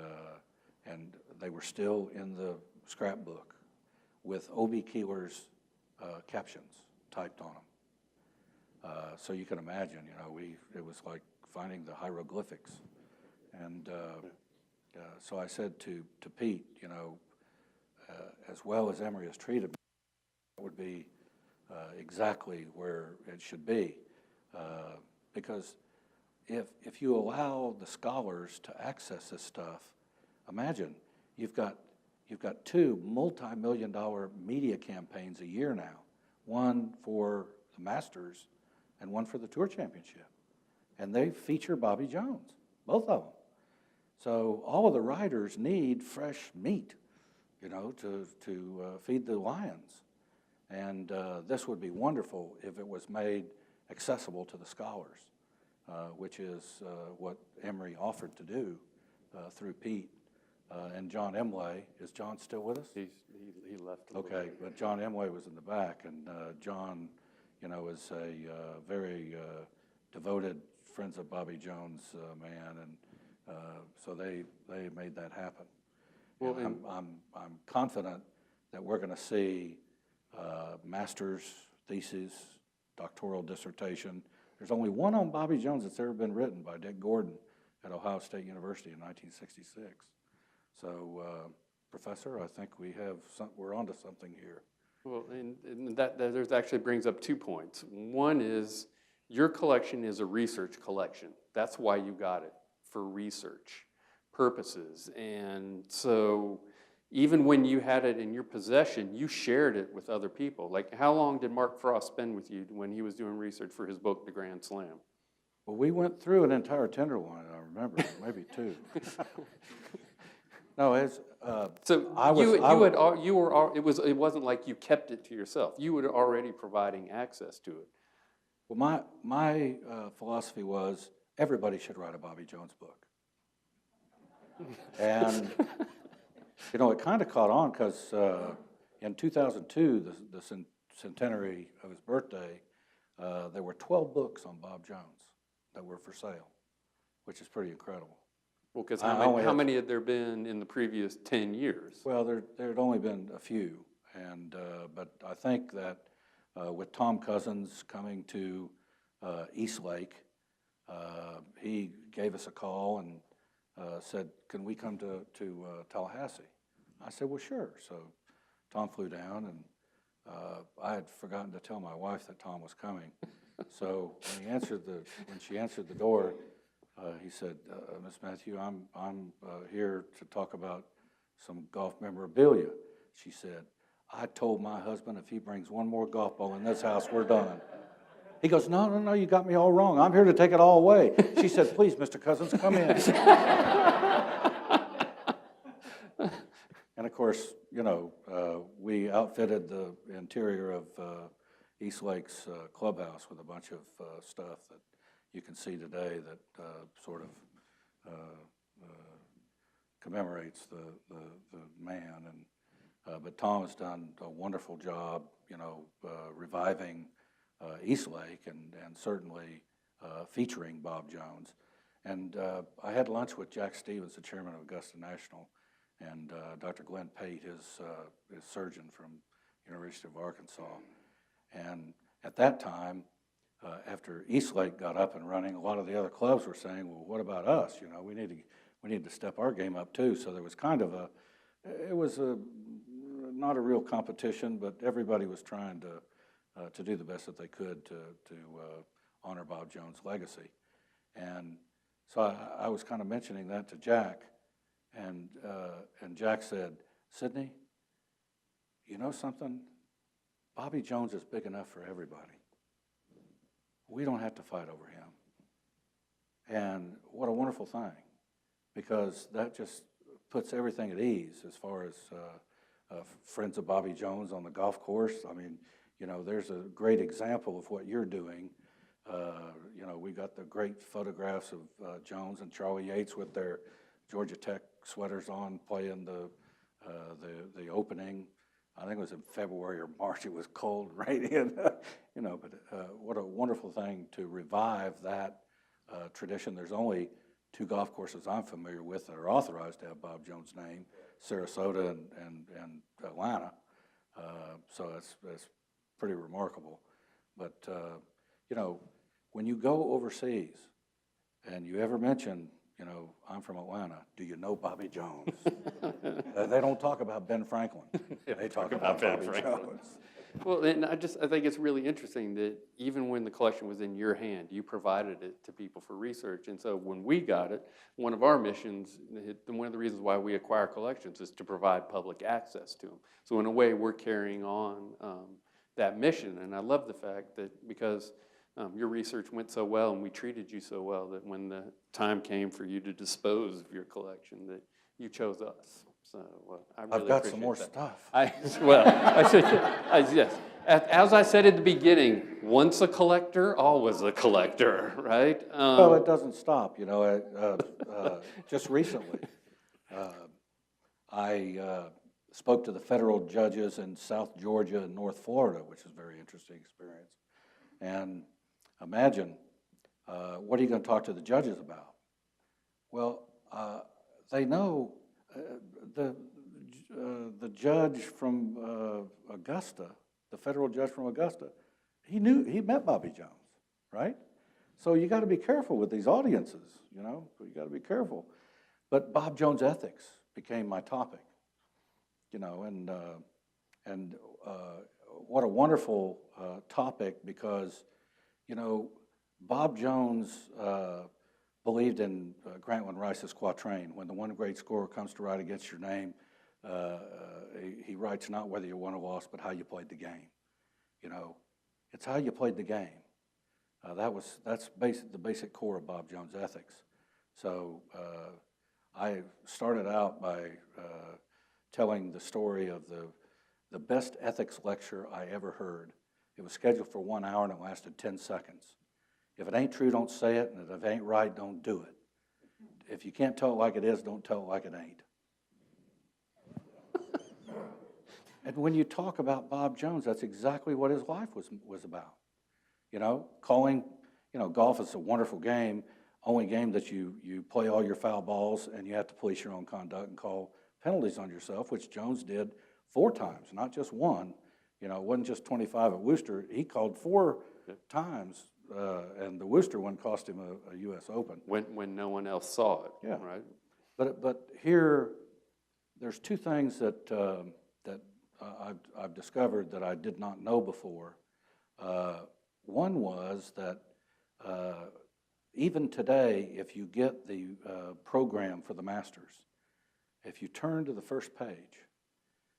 they were still in the scrapbook with O.B. Keeler's captions typed on them. So you can imagine, it was like finding the hieroglyphics. And so I said to Pete, as well as Emory has treated me, that would be exactly where it should be. Because if you allow the scholars to access this stuff, imagine you've got two multi-million-dollar media campaigns a year now, one for the Masters and one for the Tour Championship. And they feature Bobby Jones, both of them. So all of the writers need fresh meat, to feed the lions. And this would be wonderful if it was made accessible to the scholars, which is what Emory offered to do through Pete. And John Emley, is John still with us? He left. Okay, but John Emley was in the back, and John, is a very devoted Friends of Bobby Jones man, and so they made that happen. Well, I'm confident that we're going to see master's thesis, doctoral dissertation. There's only one on Bobby Jones that's ever been written by Dick Gordon at Ohio State University in 1966. So, Professor, I think we're onto something here. Well, and that there's actually brings up 2 points. One is your collection is a research collection. That's why you got it, for research purposes. And so even when you had it in your possession, you shared it with other people. Like, how long did Mark Frost spend with you when he was doing research for his book, The Grand Slam? Well, we went through an entire tenderloin, I remember, maybe 2. No, it wasn't like you kept it to yourself. You were already providing access to it. Well, my philosophy was everybody should write a Bobby Jones book. And, it kind of caught on because in 2002, the centenary of his birthday, there were 12 books on Bob Jones that were for sale, which is pretty incredible. Well, because how many had there been in the previous 10 years? Well, there had only been a few, But I think that with Tom Cousins coming to Eastlake, he gave us a call and said, can we come to Tallahassee? I said, well, sure. So Tom flew down, and I had forgotten to tell my wife that Tom was coming. So when she answered the door, he said, Miss Matthew, I'm here to talk about some golf memorabilia. She said, I told my husband if he brings one more golf ball in this house, we're done. He goes, no, you got me all wrong. I'm here to take it all away. She said, please, Mr. Cousins, come in. And of course, we outfitted the interior of Eastlake's clubhouse with a bunch of stuff that you can see today that sort of commemorates the man. But Tom has done a wonderful job, reviving Eastlake and certainly featuring Bob Jones. And I had lunch with Jack Stevens, the chairman of Augusta National, and Dr. Glenn Pate, his surgeon from University of Arkansas. And at that time, after Eastlake got up and running, a lot of the other clubs were saying, well, what about us? We need to step our game up too. So there was kind of not a real competition, but everybody was trying to do the best that they could to honor Bob Jones' legacy. And so I was kind of mentioning that to Jack, and Jack said, Sidney, you know something? Bobby Jones is big enough for everybody. We don't have to fight over him. And what a wonderful thing, because that just puts everything at ease as far as friends of Bobby Jones on the golf course. I mean, there's a great example of what you're doing. We got the great photographs of Jones and Charlie Yates with their Georgia Tech sweaters on, playing the opening. I think it was in February or March. It was cold, raining, but what a wonderful thing to revive that tradition. There's only 2 golf courses I'm familiar with that are authorized to have Bob Jones' name, Sarasota and Atlanta. So that's pretty remarkable. But, when you go overseas and you ever mention, I'm from Atlanta, do you know Bobby Jones? They don't talk about Ben Franklin. They talk about Bobby Jones. Well, and I think it's really interesting that even when the collection was in your hand, you provided it to people for research. And so when we got it, one of our missions, one of the reasons why we acquire collections is to provide public access to them. So in a way, we're carrying on that mission. And I love the fact that because your research went so well and we treated you so well that when the time came for you to dispose of your collection, that you chose us. So I really I've got some more that. stuff. Yes. As I said at the beginning, once a collector, always a collector, right? Well, it doesn't stop. Just recently, I spoke to the federal judges in South Georgia and North Florida, which is a very interesting experience. And imagine, what are you going to talk to the judges about? Well, they know the judge from Augusta, the federal judge from Augusta, he met Bobby Jones, right? So you got to be careful with these audiences, you got to be careful. But Bob Jones ethics became my topic, and what a wonderful topic, because, Bob Jones believed in Grantland Rice's quatrain, when the one great scorer comes to write against your name, he writes not whether you won or lost, but how you played the game. It's how you played the game. That's the basic core of Bob Jones' ethics. So I started out by telling the story of the best ethics lecture I ever heard. It was scheduled for 1 hour and it lasted 10 seconds. If it ain't true, don't say it, and if it ain't right, don't do it. If you can't tell it like it is, don't tell it like it ain't. And when you talk about Bob Jones, that's exactly what his life was about. Calling, golf is a wonderful game, only game that you play all your foul balls and you have to police your own conduct and call penalties on yourself, which Jones did 4 times, not just one. You know, it wasn't just 25 at Worcester. He called 4 times, and the Worcester one cost him a U.S. Open. When no one else saw it, Yeah. right? But here, there's 2 things that I've discovered that I did not know before. One was that even today, if you get the program for the Masters, if you turn to the first page,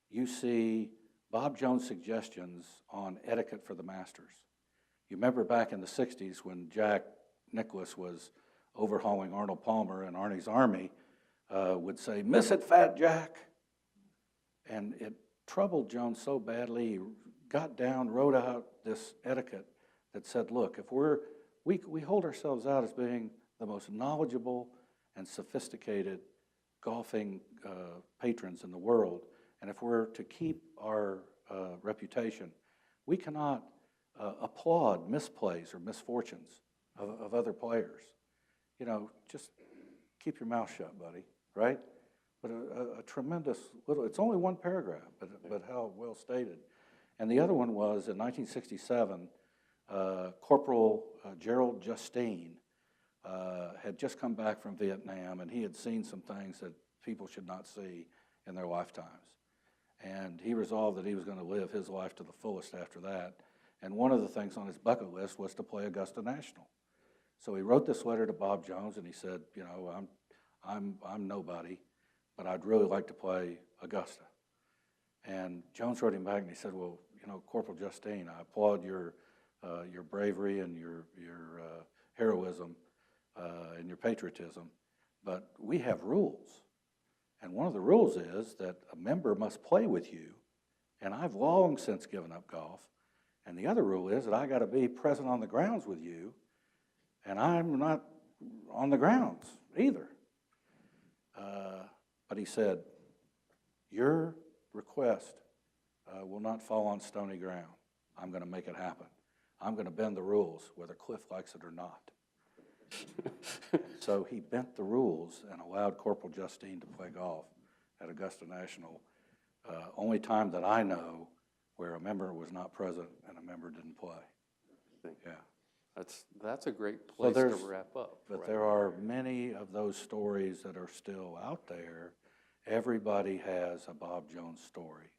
you see Bob Jones' suggestions on etiquette for the Masters. You remember back in the 60s when Jack Nicklaus was overhauling Arnold Palmer, and Arnie's Army would say, "Miss it, Fat Jack." And it troubled Jones so badly, he got down, wrote out this etiquette that said, look, if we hold ourselves out as being the most knowledgeable and sophisticated golfing patrons in the world, and if we're to keep our reputation, we cannot applaud misplays or misfortunes of other players. You know, just keep your mouth shut, buddy, right? But a tremendous little, it's only 1 paragraph, but how well stated. And the other one was in 1967, Corporal Gerald Justine had just come back from Vietnam, and he had seen some things that people should not see in their lifetimes. And he resolved that he was going to live his life to the fullest after that. And one of the things on his bucket list was to play Augusta National. So he wrote this letter to Bob Jones, and he said, you know, I'm nobody, but I'd really like to play Augusta. And Jones wrote him back, and he said, well, you know, Corporal Justine, I applaud your bravery and your heroism and your patriotism, but we have rules. And one of the rules is that a member must play with you, and I've long since given up golf. And the other rule is that I got to be present on the grounds with you, and I'm not on the grounds either. But he said, your request will not fall on stony ground. I'm going to make it happen. I'm going to bend the rules, whether Cliff likes it or not. So he bent the rules and allowed Corporal Justine to play golf at Augusta National. Only time that I know where a member was not present and a member didn't play. Yeah. That's a great place to wrap up. But right there are many of those stories that are still out there. Everybody has a Bob Jones story.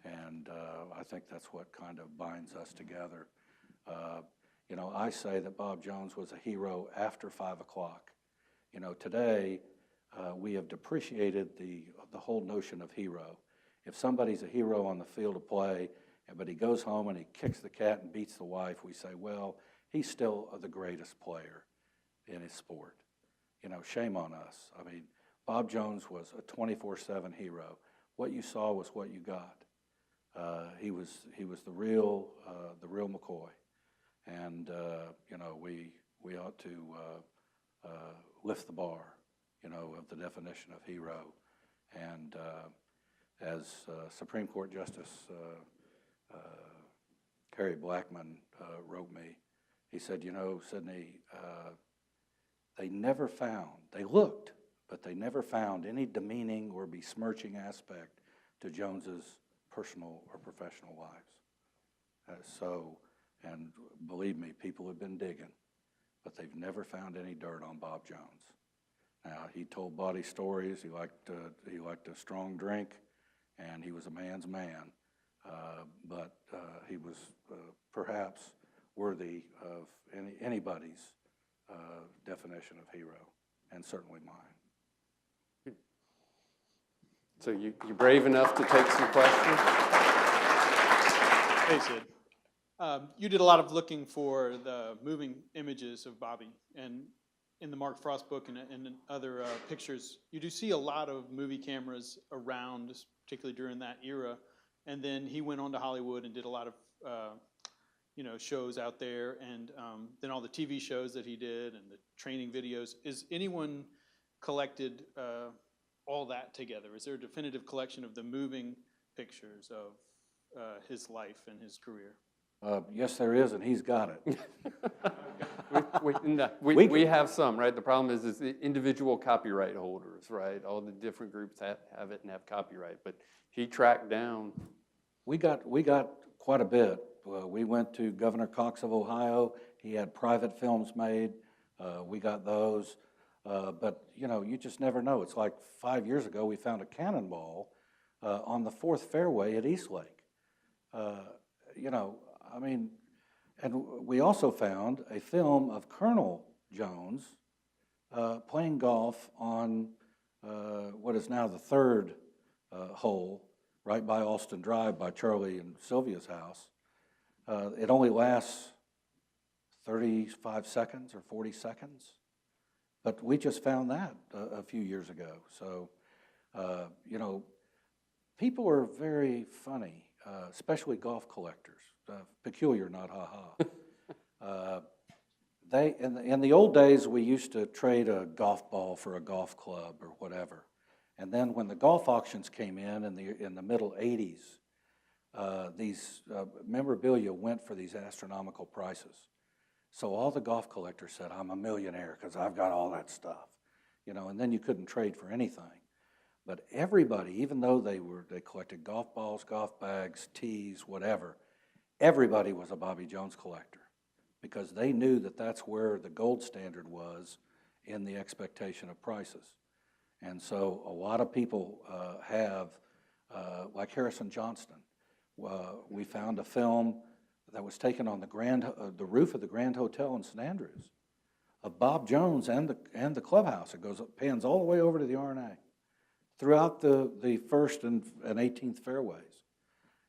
And I think that's what kind of binds us together. You know, I say that Bob Jones was a hero after 5 o'clock. You know, today we have depreciated the whole notion of hero. If somebody's a hero on the field of play, but he goes home and he kicks the cat and beats the wife, we say, well, he's still the greatest player in his sport. You know, shame on us. I mean, Bob Jones was a 24/7 hero. What you saw was what you got. He was the real McCoy, and you know, we ought to lift the bar, you know, of the definition of hero. And as Supreme Court Justice Kerry Blackman wrote me, he said, you know, Sidney, they looked, but they never found any demeaning or besmirching aspect to Jones's personal or professional lives. And believe me, people have been digging, but they've never found any dirt on Bob Jones. Now, he told bawdy stories. He liked a strong drink, and he was a man's man. But he was perhaps worthy of anybody's definition of hero, and certainly mine. So you're brave enough to take some questions? Hey, Sid. You did a lot of looking for the moving images of Bobby, and in the Mark Frost book and in other pictures, you do see a lot of movie cameras around, particularly during that era. And then he went on to Hollywood and did a lot of, shows out there, and then all the TV shows that he did and the training videos. Is anyone collected all that together? Is there a definitive collection of the moving pictures of his life and his career? Yes, there is, and he's got it. We have some, right? The problem is the individual copyright holders, right? All the different groups have it and have copyright, but he tracked down. We got quite a bit. We went to Governor Cox of Ohio. He had private films made. We got those. But, you know, you just never know. It's like 5 years ago, we found a cannonball on the 4th fairway at Eastlake. You know, I mean, and we also found a film of Colonel Jones playing golf on what is now the 3rd hole, right by Alston Drive, by Charlie and Sylvia's house. It only lasts 35 seconds or 40 seconds, but we just found that a few years ago. So, you know, people are very funny, especially golf collectors. Peculiar, not ha-ha. In the old days, we used to trade a golf ball for a golf club or whatever. And then when the golf auctions came in the middle 80s, these memorabilia went for these astronomical prices. So all the golf collectors said, I'm a millionaire because I've got all that stuff. You know, and then you couldn't trade for anything. But everybody, even though they collected golf balls, golf bags, tees, whatever, everybody was a Bobby Jones collector because they knew that that's where the gold standard was in the expectation of prices. And so a lot of people have, like Harrison Johnston, we found a film that was taken on the roof of the Grand Hotel in St. Andrews of Bob Jones and the clubhouse. It pans all the way over to the R&A throughout the 1st and 18th fairways.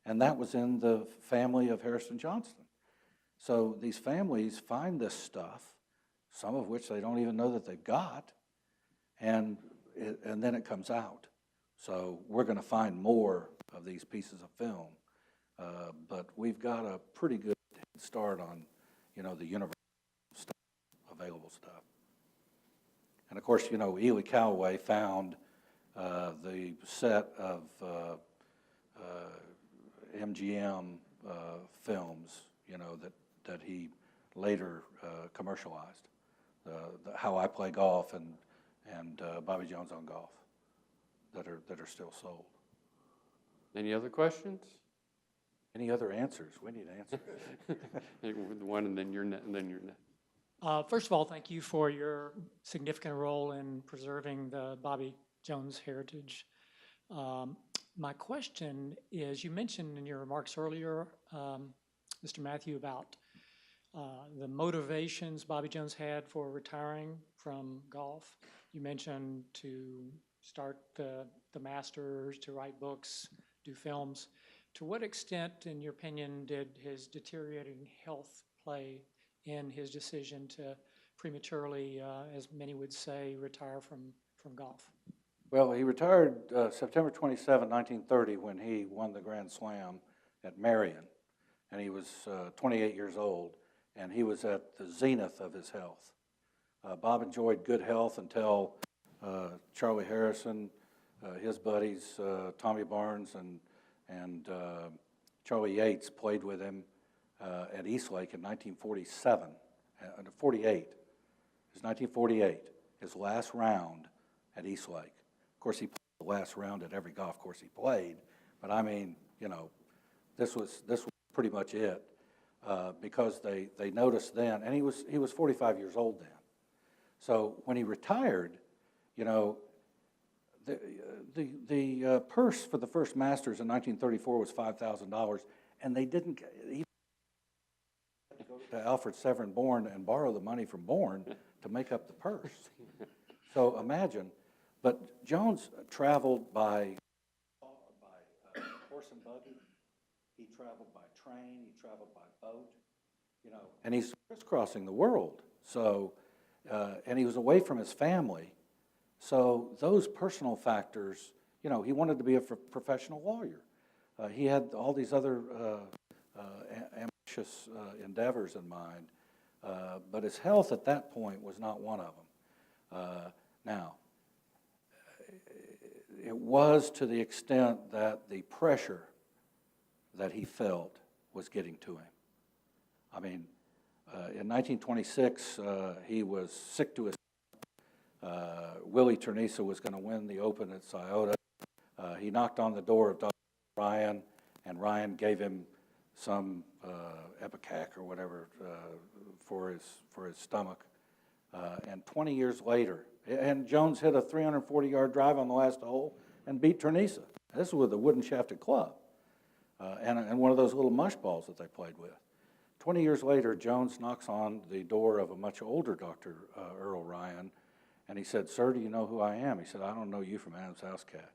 And that was in the family of Harrison Johnston. So these families find this stuff, some of which they don't even know that they've got, and then it comes out. So we're going to find more of these pieces of film, but we've got a pretty good head start on, you know, the universal stuff, available stuff. And of course, you know, Ely Calloway found the set of MGM films, you know, that he later commercialized. The How I Play Golf and Bobby Jones on Golf that are still sold. Any other questions? Any other answers? We need answers. One, and then you're next. First of all, thank you for your significant role in preserving the Bobby Jones heritage. My question is, you mentioned in your remarks earlier, Mr. Matthew, about the motivations Bobby Jones had for retiring from golf. You mentioned to start the Masters, to write books, do films. To what extent, in your opinion, did his deteriorating health play in his decision to prematurely, as many would say, retire from golf? Well, he retired September 27, 1930, when he won the Grand Slam at Marion, and he was 28 years old, and he was at the zenith of his health. Bob enjoyed good health until Charlie Harrison, his buddies, Tommy Barnes and Charlie Yates played with him at Eastlake in 1947, 48. It was 1948, his last round at Eastlake. Of course, he played the last round at every golf course he played, but I mean, you know, this was pretty much it because they noticed then, and he was 45 years old then. So when he retired, you know, the purse for the first Masters in 1934 was $5,000, and they didn't even go to Alfred Severin Bourne and borrow the money from Bourne to make up the purse. So imagine, but Jones traveled by horse and buggy. He traveled by train. He traveled by boat. You know, and he's crisscrossing the world. So, and he was away from his family. So those personal factors, you know, he wanted to be a professional lawyer. He had all these other ambitious endeavors in mind, but his health at that point was not one of them. Now, it was to the extent that the pressure that he felt was getting to him. I mean, in 1926, he was sick to his Willie Ternisa was going to win the Open at Scioto. He knocked on the door of Dr. Ryan, and Ryan gave him some Epicac or whatever for his stomach. And 20 years later, and Jones hit a 340-yard drive on the last hole and beat Ternisa. This was with a wooden shafted club and one of those little mush balls that they played with. 20 years later, Jones knocks on the door of a much older Dr. Earl Ryan, and he said, "Sir, do you know who I am?" He said, "I don't know you from Adam's house cat."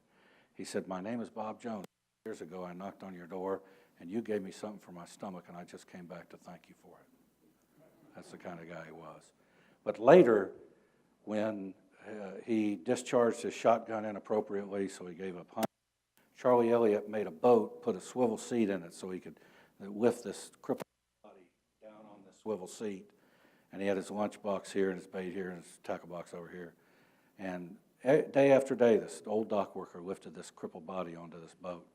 He said, "My name is Bob Jones. Years ago, I knocked on your door, and you gave me something for my stomach, and I just came back to thank you for it." That's the kind of guy he was. But later, when he discharged his shotgun inappropriately, so he gave up hunting, Charlie Elliott made a boat, put a swivel seat in it so he could lift this crippled body down on this swivel seat. And he had his lunchbox here and his bait here and his tackle box over here. And day after day, this old dock worker lifted this crippled body onto this boat.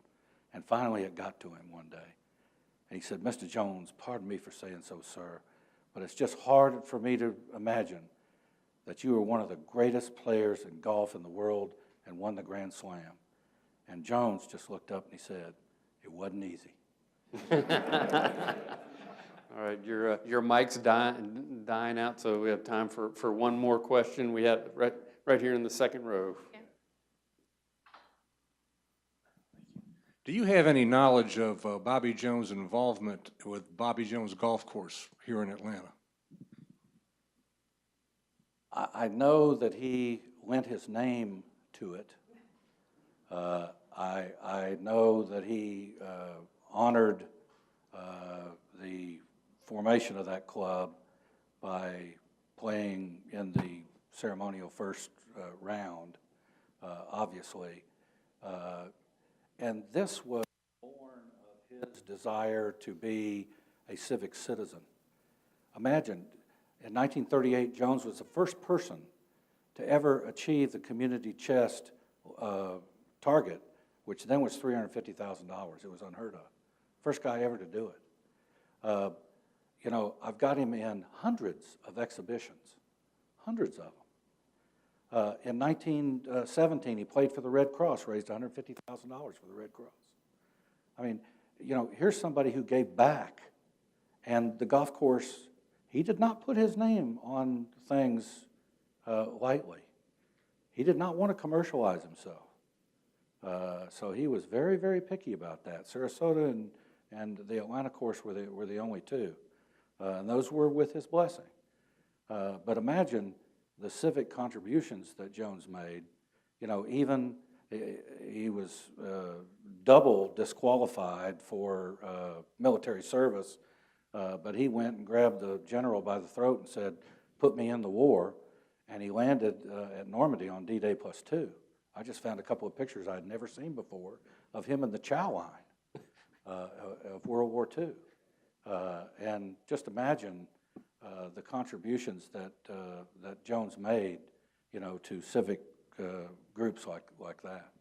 And finally it got to him one day. And he said, "Mr. Jones, pardon me for saying so, sir, but it's just hard for me to imagine that you were one of the greatest players in golf in the world and won the Grand Slam." And Jones just looked up and he said, "It wasn't easy." All right, your mic's dying out, so we have time for one more question. We have right here in the second row. Do you have any knowledge of Bobby Jones' involvement with Bobby Jones Golf Course here in Atlanta? I know that he lent his name to it. I know that he honored the formation of that club by playing in the ceremonial first round, obviously. And this was born of his desire to be a civic citizen. Imagine, in 1938, Jones was the first person to ever achieve the community chest target, which then was $350,000. It was unheard of. First guy ever to do it. You know, I've got him in hundreds of exhibitions, hundreds of them. In 1917, he played for the Red Cross, raised $150,000 for the Red Cross. I mean, you know, here's somebody who gave back. And the golf course, he did not put his name on things lightly. He did not want to commercialize himself. So he was very, very picky about that. Sarasota and the Atlanta course were the only two. And those were with his blessing. But imagine the civic contributions that Jones made. You know, even he was double disqualified for military service, but he went and grabbed the general by the throat and said, "Put me in the war," and he landed at Normandy on D-Day +2. I just found a couple of pictures I'd never seen before of him in the chow line of World War II. And just imagine the contributions that Jones made, you know, to civic groups like that.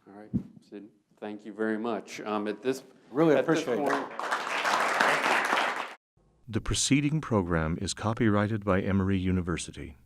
All right, Sid, thank you very much. Really At this appreciate it. point, The preceding program is copyrighted by Emory University.